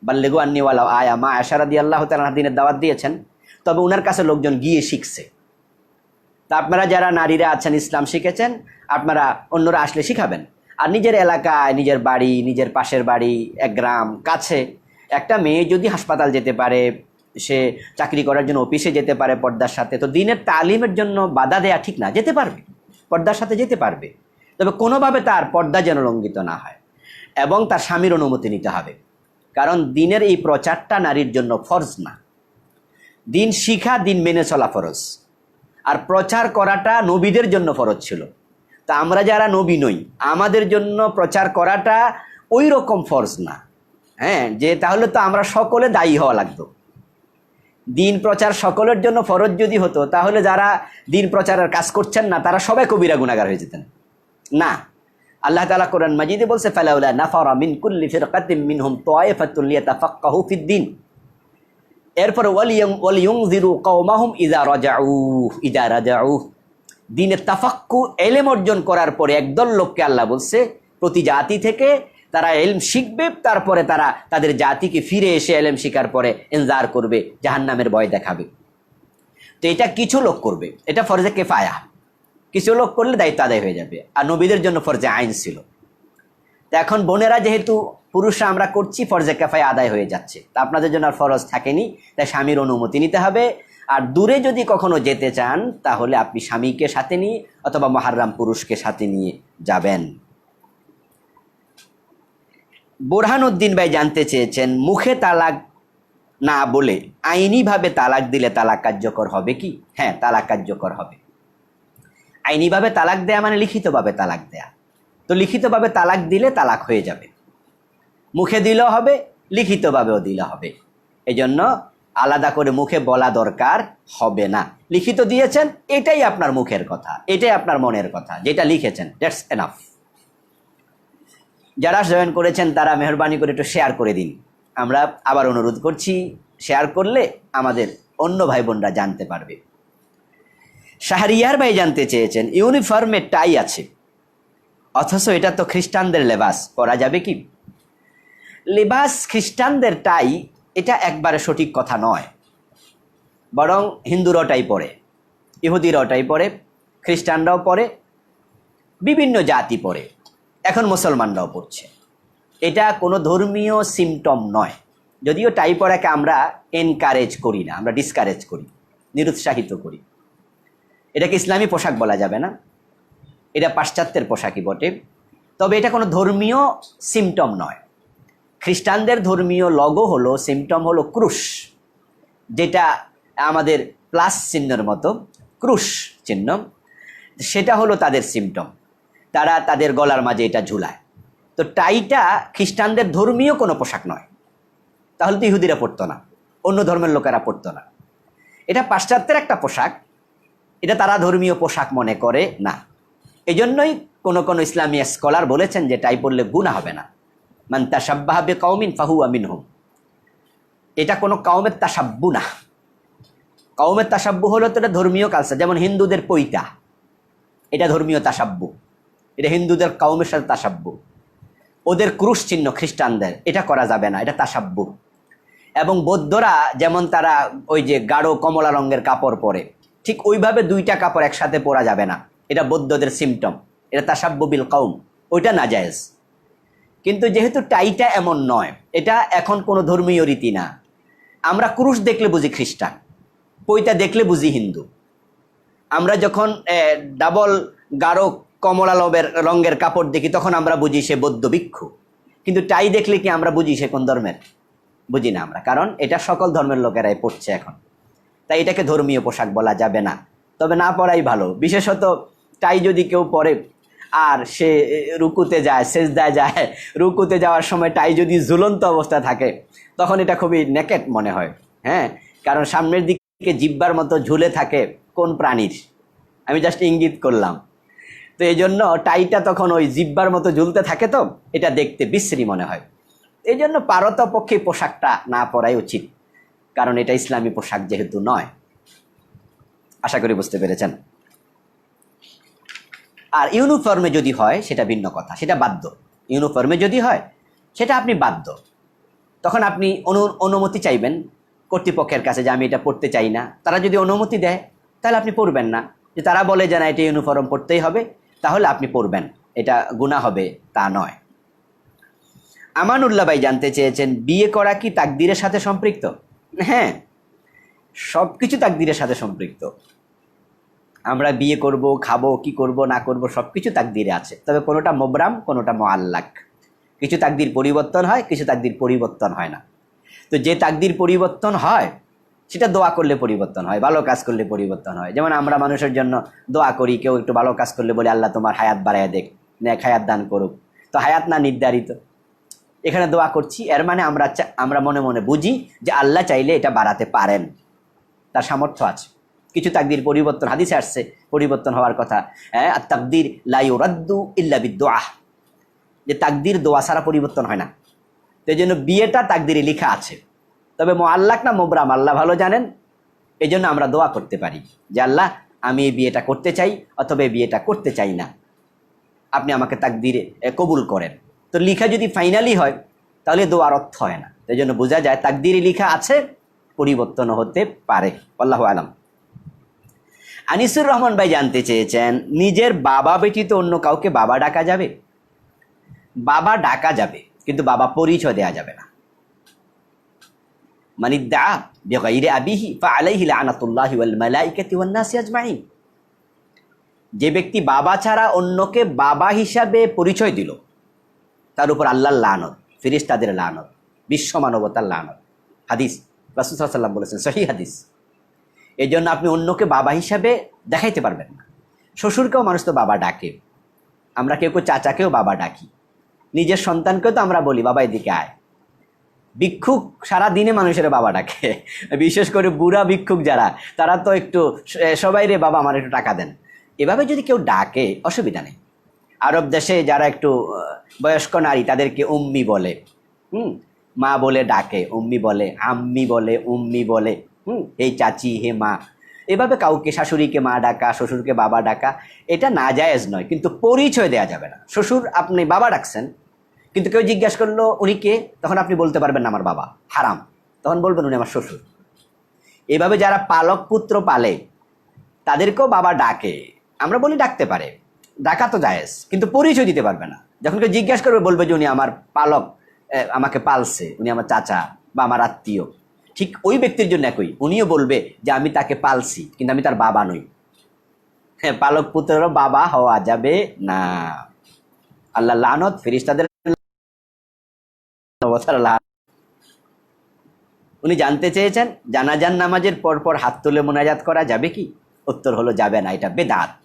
বাল্লিগু আন্নী ওয়ালাউ আয়া, মা আয়েশা রাদিয়াল্লাহু তাআলা দিনের দাওয়াত দিয়েছেন, তবে ওনার কাছে লোকজন গিয়ে শিখছে। তা আপনারা যারা নারীরা আছেন, ইসলাম শিখেছেন, আপনারা অন্যরা আসলে শিখাবেন। আর নিজের এলাকায়, নিজের বাড়ি, নিজের পাশের বাড়ি, এক গ্রাম কাছে একটা মেয়ে যদি হাসপাতাল যেতে পারে, সে চাকরি করার জন্য অফিসে যেতে পারে পর্দার সাথে, তো দিনের তালিমের জন্য বাধা দেয়া ঠিক না, যেতে পারবে, পর্দার সাথে যেতে পারবে। তবে কোনোভাবে তার পর্দা যেন লঙ্ঘিত না হয়, এবং তার স্বামীর অনুমতি নিতে হবে। কারণ দিনের এই প্রচারটা নারীর জন্য ফরজ না, দিন শিখা, দিন মেনে চলা ফরজ। আর প্রচার করাটা নবীদের জন্য ফরজ ছিল। তা আমরা যারা নবী নই, আমাদের জন্য প্রচার করাটা ওই রকম ফরজ না। হ্যাঁ, যে তাহলে তো আমরা সকলে দায়ী হওয়া লাগতো। দিন প্রচার সকলের জন্য ফরজ যদি হতো, তাহলে যারা দিন প্রচারের কাজ করছেন না, তারা সবাই কবিরা গুনাহগার হয়ে যেতেন না। আল্লাহ তাআলা কোরআন মাজিদে বলছে, ফালাউলা নাফারা মিন কুল্লি ফিরকাতিন মিনহুম তায়ফাতুন লিয়াতাফাক্কাহু ফিদ-দ্বীন। এরপর ওয়ালিয়ুনযিরু কওমাহুম ইযা রাজাউ। দ্বীনের তাফাক্কু, ইলম অর্জন করার পরে একদল লোককে আল্লাহ বলছে প্রতি জাতি থেকে তারা ইলম শিখবে, তারপরে তারা তাদের জাতিকে ফিরে এসে ইলম শিখার পরে ইনজার করবে, জাহান্নামের ভয় দেখাবে। তো এটা কিছু লোক করবে, এটা ফরজে কিফায়া, কিছু লোক করলে দায়িত্ব আদায় হয়ে যাবে। আর নবীদের জন্য ফরজে আইন ছিল। তো এখন বোনেরা যেহেতু পুরুষরা আমরা করছি, ফরজে কিফায়া আদায় হয়ে যাচ্ছে, তা আপনাদের জন্য আর ফরজ থাকেনি, তাই স্বামীর অনুমতি নিতে হবে। আর দূরে যদি কখনো যেতে চান, তাহলে আপনি স্বামীকে সাথে নিয়ে অথবা মুহাররাম পুরুষকে সাথে নিয়ে যাবেন। বোরহানউদ্দিন ভাই জানতে চেয়েছেন, মুখে তালাক না বলে আইনিভাবে তালাক দিলে তালাক কার্যকর হবে কি? হ্যাঁ, তালাক কার্যকর হবে। আইনিভাবে তালাক দেয়া মানে লিখিতভাবে তালাক দেয়া। তো লিখিতভাবে তালাক দিলে তালাক হয়ে যাবে, মুখে দিলেও হবে, লিখিতভাবেও দিলে হবে। এজন্য আলাদা করে মুখে বলা দরকার হবে না। লিখিত দিয়েছেন, এটাই আপনার মুখের কথা, এটাই আপনার মনের কথা, যেটা লিখেছেন, দ্যাটস এনাফ। যারা জয়েন করেছেন তারা মেহরবানি করে একটু শেয়ার করে দিন। আমরা আবার অনুরোধ করছি, শেয়ার করলে আমাদের অন্য ভাই বোনরা জানতে পারবে। শাহরিয়ার ভাই জানতে চেয়েছেন, ইউনিফর্মে টাই আছে, অথচ এটা তো খ্রিস্টানদের লেবাস, পরা যাবে কি? লেবাস খ্রিস্টানদের টাই, এটা একবারে সঠিক কথা নয়। বরং হিন্দুরাও টাই পরে, ইহুদিরাও টাই পরে, খ্রিস্টানরাও পরে, বিভিন্ন জাতি পরে, এখন মুসলমানরাও পড়ছে। এটা কোনো ধর্মীয় সিমটম নয়। যদিও টাই পরাকে আমরা এনকারেজ করি না, আমরা ডিসকারেজ করি, নিরুৎসাহিত করি। এটাকে ইসলামী পোশাক বলা যাবে না, এটা পাশ্চাত্যের পোশাকই বটে। তবে এটা কোনো ধর্মীয় সিমটম নয়। খ্রিস্টানদের ধর্মীয় লগো হলো, সিমটম হলো ক্রুশ, যেটা আমাদের প্লাস চিহ্নের মতো ক্রুশ চিহ্ন, সেটা হলো তাদের সিমটম। তারা তাদের গলার মাঝে এটা ঝুলায়। তো টাইটা খ্রিস্টানদের ধর্মীয় কোনো পোশাক নয়, তাহলে তো ইহুদিরা পরতো না, অন্য ধর্মের লোকেরা পরতো না। এটা পাশ্চাত্যের একটা পোশাক, এটা তারা ধর্মীয় পোশাক মনে করে না। এই জন্যই কোনো ইসলামী স্কলার বলেছেন যে টাই পরলে গুনাহ হবে না। মান তাশাব্বাহা বিকাউমিন ফাহুয়া মিনহুম। এটা কোনো কাউমের তাসাব্বু না। কাউমের তাসাব্বু হলো তো এটা ধর্মীয় কালচার, যেমন হিন্দুদের পৈতা, এটা ধর্মীয় তাসাব্বু, এটা হিন্দুদের কাউমের সাথে তাসাব্বু। ওদের ক্রুশ চিহ্ন খ্রিস্টানদের, এটা করা যাবে না, এটা তাসাব্বু। এবং বৌদ্ধরা যেমন তারা ওই যে গাঢ় কমলা রঙের কাপড় পরে, ঠিক ওইভাবে দুইটা কাপড় একসাথে পরা যাবে না, এটা বৌদ্ধদের সিমটম, এটা তাসাব্বু বিল কাউম, ওইটা নাজায়েজ। কিন্তু যেহেতু টাইটা এমন নয়, এটা এখন কোনো ধর্মীয় রীতি না। আমরা ক্রুশ দেখলে বুঝি খ্রিস্টান, পৈতা দেখলে বুঝি হিন্দু। আমরা যখন ডাবল গাঢ় কমলা রঙের কাপড় দেখি তখন আমরা বুঝি সে বৌদ্ধ ভিক্ষু। কিন্তু টাই দেখলে কি আমরা বুঝি সে কোন ধর্মের? বুঝি না আমরা, কারণ এটা সকল ধর্মের লোকেরাই পড়ছে এখন। তাই এটাকে ধর্মীয় পোশাক বলা যাবে না, তবে না পরাই ভালো। বিশেষত টাই যদি কেউ পরে আর সে রুকুতে যায়, সেজদায় যায়, রুকুতে যাওয়ার সময় টাই যদি ঝুলন্ত অবস্থায় থাকে তখন এটা খুবই নেকেট মনে হয়। হ্যাঁ, কারণ সামনের দিকে জিব্বার মতো ঝুলে থাকে কোন প্রাণীর, আমি জাস্ট ইঙ্গিত করলাম। তো এই জন্য টাইটা তখন ওই জিব্বার মতো ঝুলতে থাকে, তো এটা দেখতে বিশ্রী মনে হয়। এই জন্য পারতপক্ষে পোশাকটা না পরাই উচিত, কারণ এটা ইসলামী পোশাক যেহেতু নয়। আশা করি বুঝতে পেরেছেন। আর ইউনিফর্মে যদি হয় সেটা ভিন্ন কথা, সেটা বাধ্য। ইউনিফর্মে যদি হয় সেটা আপনি বাধ্য, তখন আপনি অনুমতি চাইবেন কর্তৃপক্ষের কাছে যে আমি এটা পড়তে চাই না। তারা যদি অনুমতি দেয় তাহলে আপনি পড়বেন না। যে তারা বলে যে না এটা ইউনিফর্ম পড়তেই হবে, তাহলে আপনি পড়বেন, এটা গুনাহ হবে তা নয়। আমানুল্লাহ ভাই জানতে চেয়েছেন, বিয়ে করা কি তাকদীরের সাথে সম্পৃক্ত? হ্যাঁ, সব কিছু তাকদীরের সাথে সম্পৃক্ত। আমরা বিয়ে করব, খাবো, কি করব না করব সব কিছু তাকদীরে আছে, তবে কোনোটা মোবরাম, কোনোটা মুআল্লাক। কিছু তাকদীর পরিবর্তন হয়, কিছু তাকদীর পরিবর্তন হয় না। তো যে তাকদীর পরিবর্তন হয় সেটা দোয়া করলে পরিবর্তন হয়, ভালো কাজ করলে পরিবর্তন হয়। যেমন আমরা মানুষের জন্য দোয়া করি, কেউ একটু ভালো কাজ করলে বলে আল্লাহ তোমার হায়াত বাড়াইয়া দেখ, নেক হায়াত দান করুক। তো হায়াত না নির্ধারিত, এখানে দোয়া করছি, এর মানে আমরা মনে মনে বুঝি যে আল্লাহ চাইলে এটা বাড়াতে পারেন, তার সামর্থ্য আছে। কিছু তাকদীর পরিবর্তন হাদিসে আসছে, পরিবর্তন হওয়ার কথা। হ্যাঁ, আর তাকদীর লা ইউরাদ্দু ইল্লা বিদ্দুআ, যে তাকদীর দোয়া ছাড়া পরিবর্তন হয় না। তো এই জন্য বিয়েটা তাকদীরে লেখা আছে, তবে মুআল্লাক না মুবরাম আল্লাহ ভালো জানেন। এই জন্য আমরা দোয়া করতে পারি যে আল্লাহ আমি এই বিয়েটা করতে চাই, অথবা এই বিয়েটা করতে চাই না, আপনি আমাকে তাকদীরে কবুল করেন। তো লিখা যদি ফাইনালি হয় তাহলে দোয়ার অর্থ হয় না। এই জন্য বোঝা যায় তাকদীরে লিখা আছে, পরিবর্তন হতে পারে। আল্লাহু আলাম। আনিসুর রহমান ভাই জানতে চেয়েছেন, নিজের বাবা ব্যতীত অন্য কাউকে বাবা ডাকা যাবে? বাবা ডাকা যাবে, কিন্তু বাবা পরিচয় দেয়া যাবে না। মান ইদ্দা বিগাইরি আবিহি ফাআলাইহি লানাতুল্লাহি ওয়াল মালাইকাতি ওয়ান নাসি আজমাইন। যে ব্যক্তি বাবা ছাড়া অন্যকে বাবা হিসাবে পরিচয় দিল, তার উপর আল্লাহর লানত, ফেরেশতাদের লানত, বিশ্ব মানবতার লানত। হাদিস, রাসূল সাল্লাল্লাহু আলাইহি ওয়াসাল্লাম বলেছেন, সহিহ হাদিস। এই জন্য আপনি অন্যকে বাবা হিসাবে দেখাইতে পারবেন না। শ্বশুরকেও মানুষ তো বাবা ডাকে, আমরা কেউ কেউ চাচাকেও বাবা ডাকি, নিজের সন্তানকেও তো আমরা বলি বাবা এদিকে আয়। ভিক্ষুক সারা দিনে মানুষের বাবা ডাকে, বিশেষ করে বুড়া ভিক্ষুক যারা, তারা তো একটু সবাই রে বাবা আমার একটু টাকা দেন, এভাবে যদি কেউ ডাকে অসুবিধা নেই। আরব দেশে যারা একটু বয়স্ক নারী তাদেরকে উম্মি বলে, মা বলে ডাকে, উম্মি বলে, আম্মি বলে, উম্মি বলে, এই চাচি, হে মা। এভাবে কাউকে শাশুড়িকে মা ডাকা, শ্বশুরকে বাবা ডাকা, এটা নাজায়েজ নয়, কিন্তু পরিচয় দেয়া যাবে না। শ্বশুর আপনি বাবা ডাকছেন, কিন্তু কেউ জিজ্ঞাসা করলো উনি কে, তখন আপনি বলতে পারবেন না আমার বাবা, হারাম। তখন বলবেন উনি আমার শ্বশুর। এভাবে যারা পালক পুত্র পালে তাদেরকেও বাবা ডাকে, আমরা বলি ডাকতে পারে, ডাকা তো জায়েজ, কিন্তু পরিচয় দিতে পারবে না। যখন কেউ জিজ্ঞাসা করবে বলবে যে উনি আমার পালক, আমাকে পালছে, উনি আমার চাচা বা আমার আত্মীয়। ঠিক ওই ব্যক্তির জন্য একই, উনিও বলবে যে আমি তাকে পালছি, কিন্তু আমি তার বাবা নই। হ্যাঁ, পালক পুত্রেরও বাবা হওয়া যাবে না। আল্লাহ লানত, ফেরেশতাদের গফারাল্লাহ। উনি জানতে চেয়েছেন জানাজার নামাজের পরপর হাত তুলে মোনাজাত করা যাবে কি? উত্তর হলো যাবে না, এটা বেদাত।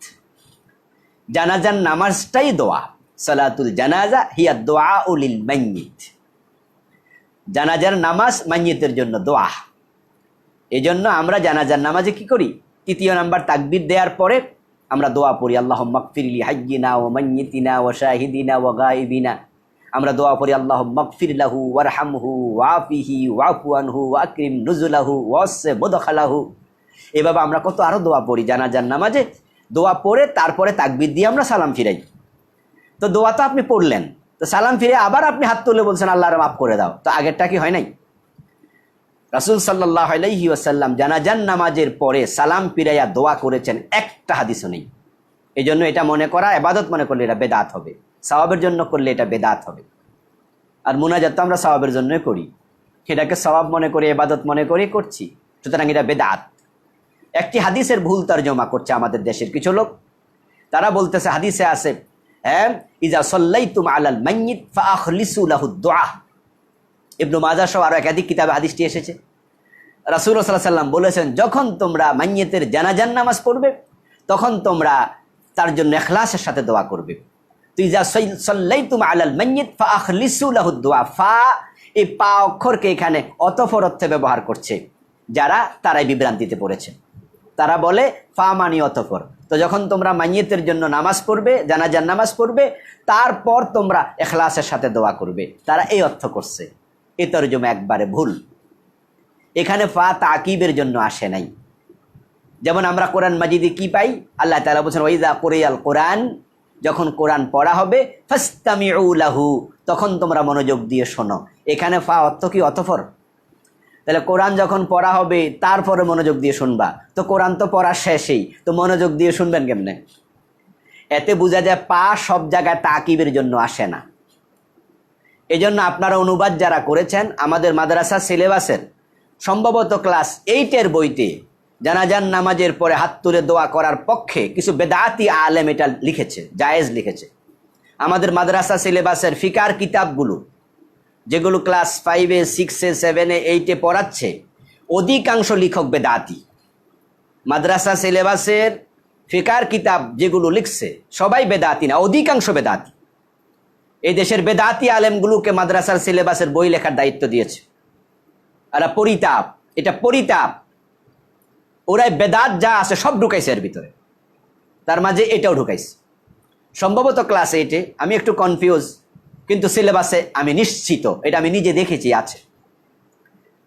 জানাজার নামাজটাই দোয়া, সালাতুল জানাজা হিয়া দুআউ লিল মাইয়িত। জানাজার নামাজ মাইয়িতের জন্য দোয়া। এজন্য আমরা জানাজার নামাজে কি করি? তৃতীয় নাম্বার তাকবীর দেওয়ার পরে আমরা দোয়া পড়ি, আল্লাহুম্মা গফির লি হাইয়িনা ওয়া মাইয়িতিনা ওয়া শাহিদিনা ওয়া গায়িবিনা। আমরা দোয়া পড়ি আল্লাহুম্মা গফির লাহু ওয়ারহামহু ওয়াফিহি ওয়াফু আনহু ওয়াকরিম নুজুলাহু ওয়াসসি মুদখালাহু। এভাবে আমরা কত আরো দোয়া পড়ি জানাজার নামাজে। দোয়া পড়ে তারপরে তাকবীর দিয়ে আমরা সালাম ফিরাই। তো দোয়া তো আপনি পড়লেন, তো সালাম ফিরে আবার আপনি হাত তুলে বলছেন আল্লাহর মাফ করে দাও, তো আগেরটা কি হয় নাই? রাসূল সাল্লাল্লাহু আলাইহি ওয়াসাল্লাম জানাজার নামাজের পরে সালাম ফিরাইয়া দোয়া করেছেন, একটা হাদিসও নেই। এই জন্য এটা মনে করা ইবাদত মনে করলে এটা বেদাত হবে, সওয়াবের জন্য করলে এটা বেদাত হবে। আর মুনাজাত তো আমরা সওয়াবের জন্যই করি, সেটাকে সওয়াব মনে করে ইবাদত মনে করে করছি, সুতরাং এটা বেদাত। একটি হাদিসের ভুল তরজমা করছে আমাদের দেশের কিছু লোক। তারা বলতেছে হাদিসে আছে, হ্যাঁ, ইজা সাল্লাইতুম আলাল মাইয়িত ফাআখলিসু লাহু দুআ। ইবনে মাজাহ সহ আরো একাধিক কিতাবে হাদিসটি এসেছে। রাসূলুল্লাহ সাল্লাল্লাহু আলাইহি ওয়াসাল্লাম বলেছেন, যখন তোমরা মাইয়িতের জানাজার নামাজ পড়বে তখন তোমরা তার জন্য ইখলাসের সাথে দোয়া করবে। তো ইজা সাল্লাইতুম আলাল মাইয়িত ফাআখলিসু লাহু দুআ, ফা এই পা অক্ষরকে এখানে অতঃপর অর্থে ব্যবহার করছে যারা তারাই বিভ্রান্তিতে পড়েছে। তারা বলে ফা মানি অতঃপর। তো যখন তোমরা মাইয়িতের জন্য নামাজ পড়বে, জানাজার নামাজ পড়বে, তারপর তোমরা ইখলাসের সাথে দোয়া করবে, তারা এই অর্থ করছে। এই তরজমা একবারে ভুল। এখানে ফা তাকিবের জন্য আসে নাই। যেমন আমরা কোরআন মাজিদে কি পাই? আল্লাহ তাআলা বলেছেন ওয়াইজা কুরিয়াল কোরআন, যখন কোরআন পড়া হবে ফাসতামিউ লাহু, তখন তোমরা মনোযোগ দিয়ে শোনো। এখানে ফা অর্থ কি অতঃপর? তাহলে কোরআন যখন পড়া হবে তারপরে মনোযোগ দিয়ে শুনবা, তো কোরআন তো পড়া শেষেই, তো মনোযোগ দিয়ে শুনবেন কেমনে? এতে বোঝা যায় পা সব জায়গায় তাকিবের জন্য আসে না। এজন্য আপনারা অনুবাদ যারা করেছেন আমাদের মাদ্রাসা সিলেবাসের সম্ভবত ক্লাস 8-এর বইতে জানাজার নামাজের পরে হাত তুলে দোয়া করার পক্ষে কিছু বেদাতি আলেম এটা লিখেছে, জায়েজ লিখেছে। আমাদের মাদ্রাসা সিলেবাসের ফিকার কিতাবগুলো যেগুলো ক্লাস 5-এ 6-এ 7-এ 8-এ পড়াচ্ছে, অধিকাংশ লেখক বেদাতি। মাদ্রাসা সিলেবাসের ফিকার কিতাব যেগুলো লিখছে সবাই বেদাতি না, অধিকাংশ বেদাতি। এই দেশের বেদাতি আলেমগুলোকে মাদ্রাসার সিলেবাসের বই লেখার দায়িত্ব দিয়েছে। আর পরিতাপ, এটা পরিতাপ। ওরাই বেদাত যা আছে সব ঢুকাইছে এর ভিতরে, তার মাঝে এটাও ঢুকাইছে। সম্ভবত ক্লাস 8-এ, আমি একটু কনফিউজ, কিন্তু সিলেবাসে আমি নিশ্চিত, এটা আমি নিজে দেখেছি আছে।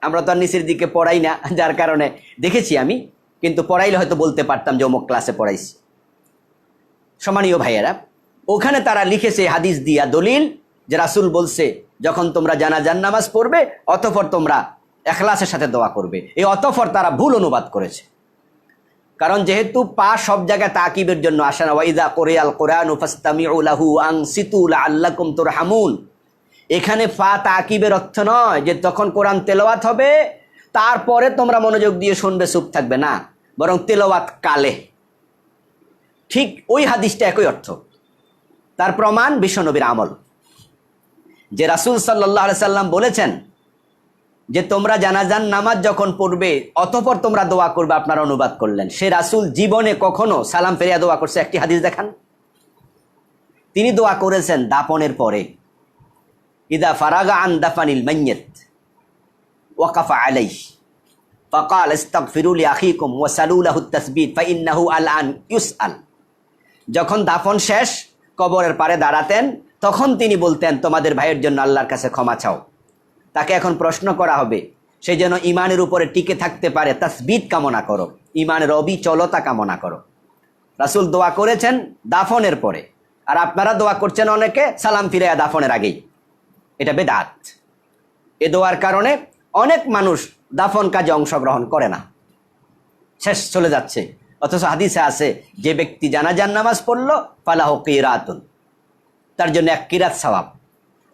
আমরা তো আর নিচের দিকে পড়াই না, যার কারণে দেখেছি আমি, কিন্তু পড়াইলে হয়তো বলতে পারতাম যে অমুক ক্লাসে পড়াইছি। সম্মানীয় ভাইয়েরা, ওখানে তারা লিখেছে হাদিস দিয়া দলিল যে রাসূল বলছে যখন তোমরা জানাজার নামাজ পড়বে অতঃপর তোমরা ইখলাসের সাথে দোয়া করবে। এই অতঃপর তারা ভুল অনুবাদ করেছে, কারণ যেহেতু পা সব জায়গায় তাকিবের জন্য আসে না। ওয়াইদা কুরিয়াল কুরআনু ফাসতামিউ লাহু আনসিতু লাআল্লাকুম তুরহামুন, এখানে ফা তাকিবের অর্থ নয় যে তখন কোরআন তেলাওয়াত হবে তারপরে তোমরা মনোযোগ দিয়ে শুনবে, চুপ থাকবে না, বরং তেলাওয়াত কালে। ঠিক ওই হাদিসটা একই অর্থ। তার প্রমাণ বিশ্বনবীর আমল, যে রাসূল সাল্লাল্লাহু আলাইহি সাল্লাম বলেছেন যে তোমরা জানাজার নামাজ যখন পড়বে অতঃপর তোমরা দোয়া করবে, আপনারা অনুবাদ করলেন। সে রাসূল জীবনে কখনো সালাম ফিরিয়ে দোয়া করছে? একটি হাদিস দেখান। তিনি দোয়া করেছেন দাফনের পরে, ইদা ফারাগা আন দাফানিল মাইয়িত ওয়াকাফা আলাইহি ফাকাল ইস্তাগফিরু লি আখিকুম ওয়াসালু লাহু তাসবিত ফাইন্নাহু আলআন ইউসআল। যখন দাফন শেষ, কবরের পারে দাঁড়াতেন, তখন তিনি বলতেন তোমাদের ভাইয়ের জন্য আল্লাহর কাছে ক্ষমা চাও। তাকে এখন প্রশ্ন করা হবে, সে যেন ইমানের উপরে টিকে থাকতে পারে, তাসবিত কামনা করো, ইমানের অবিচলতা কামনা করো। রাসূল দোয়া করেছেন দাফনের পরে, আর আপনারা দোয়া করছেন অনেকে সালাম ফিরাইয়া দাফনের আগেই। এটা বেদাত। এ দোয়ার কারণে অনেক মানুষ দাফন কাজে অংশগ্রহণ করে না, শেষ চলে যাচ্ছে। অথচ হাদিসে আছে যে ব্যক্তি জানাজার নামাজ পড়লো ফালাহু কিরাতুন, তার জন্য 1 কিরাত সওয়াব।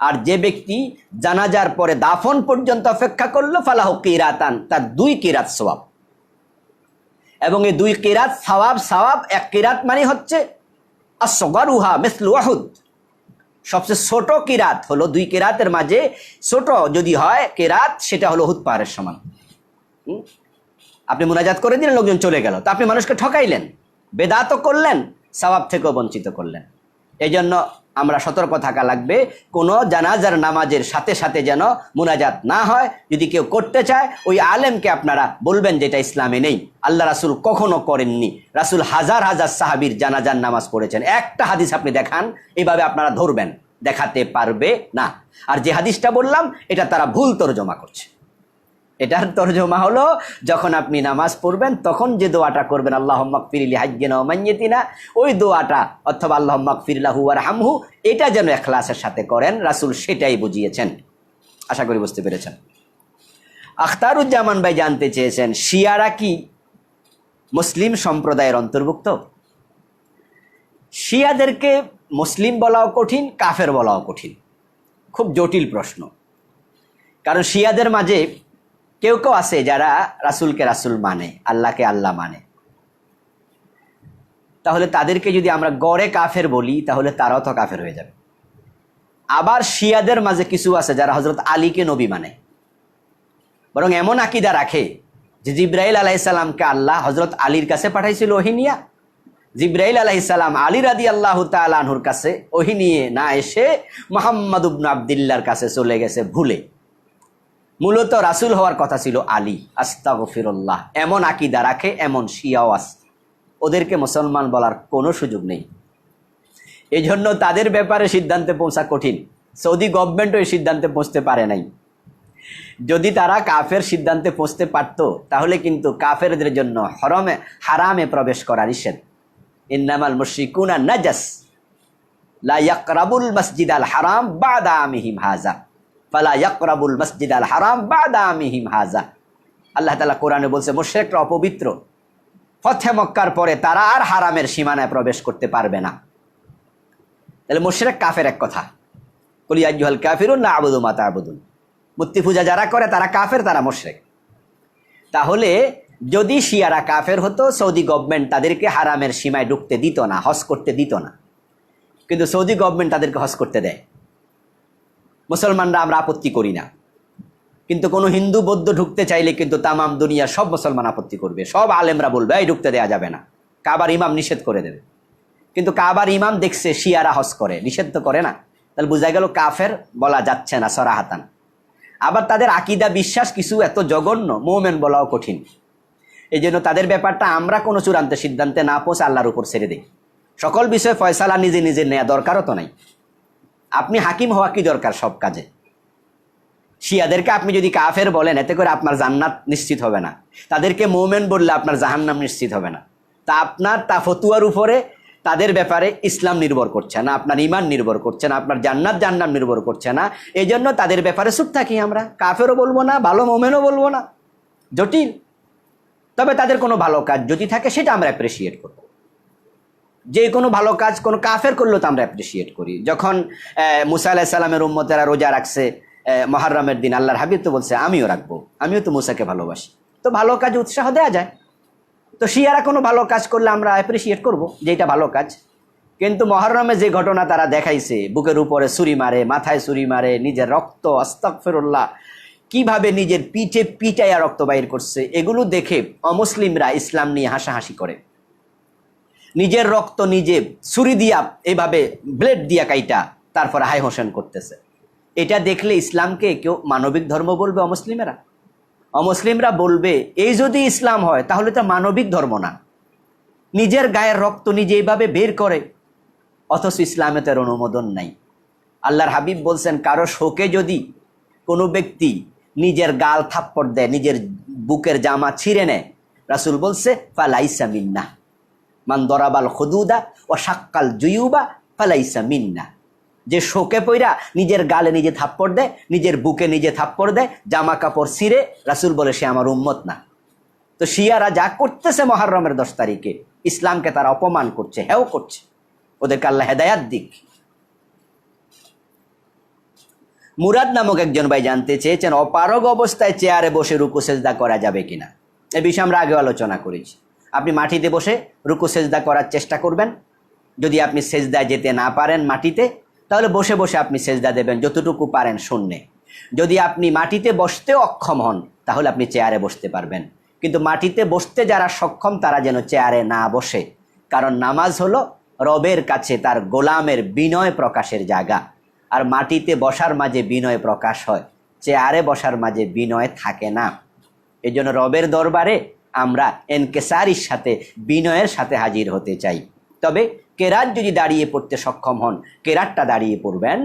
আর যে ব্যক্তি জানাজার পরে দাফন পর্যন্ত অপেক্ষা করলো ফালাহু কিরাতান, তার 2 কিরাত সওয়াব। এবং এই 2 কিরাত সওয়াব, 1 কিরাত মানে হচ্ছে আসগারুহা মিসলু উহুদ, সবচেয়ে ছোট কিরাত হলো, দুই কিরাতের মাঝে ছোট যদি হয় কিরাত, সেটা হলো উহুদ পাহাড়ের সমান। আপনি মুনাজাত করে দিলেন, লোকজন চলে গেল, তো আপনি মানুষকে ঠকাইলেন, বেদাতও করলেন, সওয়াব থেকেও বঞ্চিত করলেন। এই জন্য আমরা সতর্ক থাকা লাগবে, কোনো জানাজার নামাজের সাথে সাথে যেন মুনাজাত না হয়। যদি কেউ করতে চায়, ওই আলেমকে আপনারা বলবেন যেটা ইসলামে নেই। আল্লাহ রাসূল কখনো করেননি। রাসূল হাজার হাজার সাহাবীর জানাজার নামাজ পড়েছেন। একটা হাদিস আপনি দেখান, এইভাবে আপনারা ধরবেন, দেখাতে পারবে না। আর যে হাদিসটা বললাম, এটা তারা ভুল তরজমা করছে। এটার তরজমা হলো, যখন আপনি নামাজ পড়বেন তখন যে দোয়াটা করবেন, আল্লাহুম্মা গফির লি হাইয়্যিনা ওয়া মাইয়্যিতিনা, ওই দোয়াটা অথবা আল্লাহুম্মা গফির লাহু ওয়ারহামহু, এটা যেন ইখলাসের সাথে করেন। রাসূল সেটাই বুঝিয়েছেন। আশা করি বুঝতে পেরেছেন। আখতারুজ্জামান ভাই জানতে চেয়েছেন, শিয়ারা কি মুসলিম সম্প্রদায়ের অন্তর্ভুক্ত? শিয়াদেরকে মুসলিম বলাও কঠিন, কাফের বলাও কঠিন। খুব জটিল প্রশ্ন। কারণ শিয়াদের মাঝে কেউ কেউ আছে যারা রাসূলকে রাসূল মানে, আল্লাহকে আল্লাহ মানে। তাহলে তাদেরকে যদি আমরা গড়ে কাফের বলি, তাহলে তারাও তো কাফের হয়ে যাবে। আবার শিয়াদের মাঝে কিছু আছে যারা হযরত আলীকে নবী মানে, বরং এমন আকীদা রাখে যে জিবরাইল আলাইহিস সালামকে আল্লাহ হযরত আলীর কাছে পাঠাইছিল ওহী নিয়ে। জিবরাইল আলাইহিস সালাম আলী রাদিয়াল্লাহু তাআলা আনহুর কাছে ওহী নিয়ে না এসে মুহাম্মদ ইবনে আব্দুল্লাহর কাছে চলে গেছে ভুলে। মূলত রাসূল হওয়ার কথা ছিল আলী। আস্তাগফিরুল্লাহ। এমন আকীদা রাখে, এমন শিয়াও আছে। ওদেরকে মুসলমান বলার কোনো সুযোগ নেই। এই জন্য তাদের ব্যাপারে সিদ্ধান্তে পৌঁছা কঠিন। সৌদি গভর্নমেন্ট ওই সিদ্ধান্তে পৌঁছতে পারে নাই। যদি তারা কাফের সিদ্ধান্তে পৌঁছতে পারত, তাহলে কিন্তু কাফেরদের জন্য হারামে প্রবেশ করা নিষেধ। ইন্নামাল মুশরিকুনা নাজাস লা ইয়াকরাবুল মাসজিদাল হারাম বাদা আমিহিম হাযা ফালা ইয়াকরাবুল মাসজিদাল হারাম বাদা আমিহিম হাযা। আল্লাহ তাআলা কোরআনে বলছে, মুশরিকরা অপবিত্র, ফতহে মক্কার পরে তারা আর হারামের সীমানায় প্রবেশ করতে পারবে না। তাহলে মুশরিক কাফের এক কথা। কুল ইয়া আইয়ুহাল কাফিরুন লা আ'বুদু মা তা'বুদুন। মূর্তি পূজা যারা করে তারা কাফের, তারা মুশরিক। তাহলে যদি শিয়ারা কাফের হতো, সৌদি গভর্নমেন্ট তাদেরকে হারামের সীমায় ঢুকতে দিত না, হজ করতে দিত না। কিন্তু সৌদি গভর্নমেন্ট তাদেরকে হজ করতে দেয়। মুসলমানরা আমরা আপত্তি করি না, কিন্তু কোনো হিন্দু বৌদ্ধ ঢুকতে চাইলে কিন্তু তামাম দুনিয়া সব মুসলমান আপত্তি করবে। সব আলেমরা বলবে এই ঢুকতে দেয়া যাবে না, কাবার ইমাম নিষেধ করে দেবে। কিন্তু কাবার ইমাম দেখছে শিয়ারা হজ করে, নিষেধ তো করে না। তাহলে বোঝা গেল কাফের বলা যাচ্ছে না সরাহাতান। আবার তাদের আকীদা বিশ্বাস কিছু এত জঘন্য, মুমিন বলাও কঠিন। এই জন্য তাদের ব্যাপারটা আমরা কোনো চূড়ান্ত সিদ্ধান্তে না পৌঁছে আল্লাহর উপর ছেড়ে দিই। সকল বিষয়ে ফয়সালা নিজে নিজে নেওয়া দরকারও তো নাই। আপনি হাকিম হওয়া কি দরকার সব কাজে? শিয়াদেরকে আপনি যদি কাফের বলেন, এতে করে আপনার জান্নাত নিশ্চিত হবে না। তাদেরকে মুমিন বললে আপনার জাহান্নাম নিশ্চিত হবে না। তা আপনার ফতুয়ার উপরে তাদের ব্যাপারে ইসলাম নির্ভর করছে না, আপনার ঈমান নির্ভর করছে না, আপনার জান্নাত জাহান্নাম নির্ভর করছে না। এই জন্য তাদের ব্যাপারে চুপ থাকি আমরা। কাফেরও বলবো না, ভালো মুমিনও বলবো না। জটিল। তবে তাদের কোনো ভালো কাজ যদি থাকে সেটা আমরা অ্যাপ্রিসিয়েট করব। যে কোনো ভালো কাজ কোনো কাফের করলেও তো আমরা অ্যাপ্রিসিয়েট করি। যখন মুসা আলাইহিস সালামের উম্মতেরা রোজা রাখছে মুহররমের দিন, আল্লাহর হাবিব তো বলছে আমিও রাখবো, আমিও তো মুসাকে ভালোবাসি। তো ভালো কাজে উৎসাহ দেওয়া যায়। তো শিয়ারা কোনো ভালো কাজ করলে আমরা অ্যাপ্রিসিয়েট করব যে এটা ভালো কাজ। কিন্তু মুহররমে যে ঘটনা তারা দেখাইছে, বুকের উপরে ছুরি মারে, মাথায় ছুরি মারে, নিজের রক্ত, আস্তাগফিরুল্লাহ, কিভাবে নিজের পিঠে পিটাইয়া রক্ত বাইর করছে, এগুলো দেখে অমুসলিমরা ইসলাম নিয়ে হাসাহাসি করে। নিজের রক্ত নিজে ছুরি দিয়া, এভাবে ব্লেড দিয়া কাইটা তারপর হাই হোসেন করতেছে। এটা দেখলে ইসলামকে কেউ মানবিক ধর্ম বলবে? অমুসলিমেরা অমুসলিমরা বলবে এই যদি ইসলাম হয় তাহলে তো মানবিক ধর্ম না। নিজের গায়ের রক্ত নিজে এইভাবে বের করে, অথচ ইসলামে তার অনুমোদন নাই। আল্লাহর হাবিব বলছেন, কারো শোকে যদি কোনো ব্যক্তি নিজের গাল থাপ্পড় দেয়, নিজের বুকের জামা ছিঁড়ে নেয়, রাসূল বলছে ফালাইসা মিন্না। মান দরাবাল খুদুদা ও শাক্কাল জুয়ুবা ফালাইসা মিন্না। যে শোকে পইরা নিজের গালে নিজে থাপ্পড় দেয়, নিজের বুকে নিজে থাপ্পড় দেয়, জামা কাপড় ছিঁড়ে, রাসূল বলে সে আমার উম্মত না। তো শিয়ারা যা করতেছে মুহররমের 10 তারিখে, ইসলামকে তারা অপমান করছে, হেও করছে। ওদেরকে আল্লাহ হেদায়াত দিক। মুরাদ নামক একজন ভাই জানতে চেয়েছেন, অপারগ অবস্থায় চেয়ারে বসে রুকু সেজদা করা যাবে কিনা। এ বিষয়ে আমরা আগে আলোচনা করেছি। আপনি মাটিতে বসে রুকু সেজদা করার চেষ্টা করবেন। যদি আপনি সেজদায় যেতে না পারেন মাটিতে, তাহলে বসে বসে আপনি সেজদা দেবেন যতটুকু পারেন শূন্যে। যদি আপনি মাটিতে বসতে অক্ষম হন তাহলে আপনি চেয়ারে বসতে পারবেন, কিন্তু মাটিতে বসতে যারা সক্ষম তারা যেন চেয়ারে না বসে, কারণ নামাজ হলো রবের কাছে তার গোলামের বিনয় প্রকাশের জায়গা। আর মাটিতে বসার মাঝে বিনয় প্রকাশ হয়, চেয়ারে বসার মাঝে বিনয় থাকে না। এই জন্য রবের দরবারে আমরা এনকেসারির সাথে বিনয়ের সাথে হাজির হতে চাই। তবে কেরাত যদি দাঁড়িয়ে পড়তে সক্ষম হন, কেরাতটা দাঁড়িয়ে পড়বেন,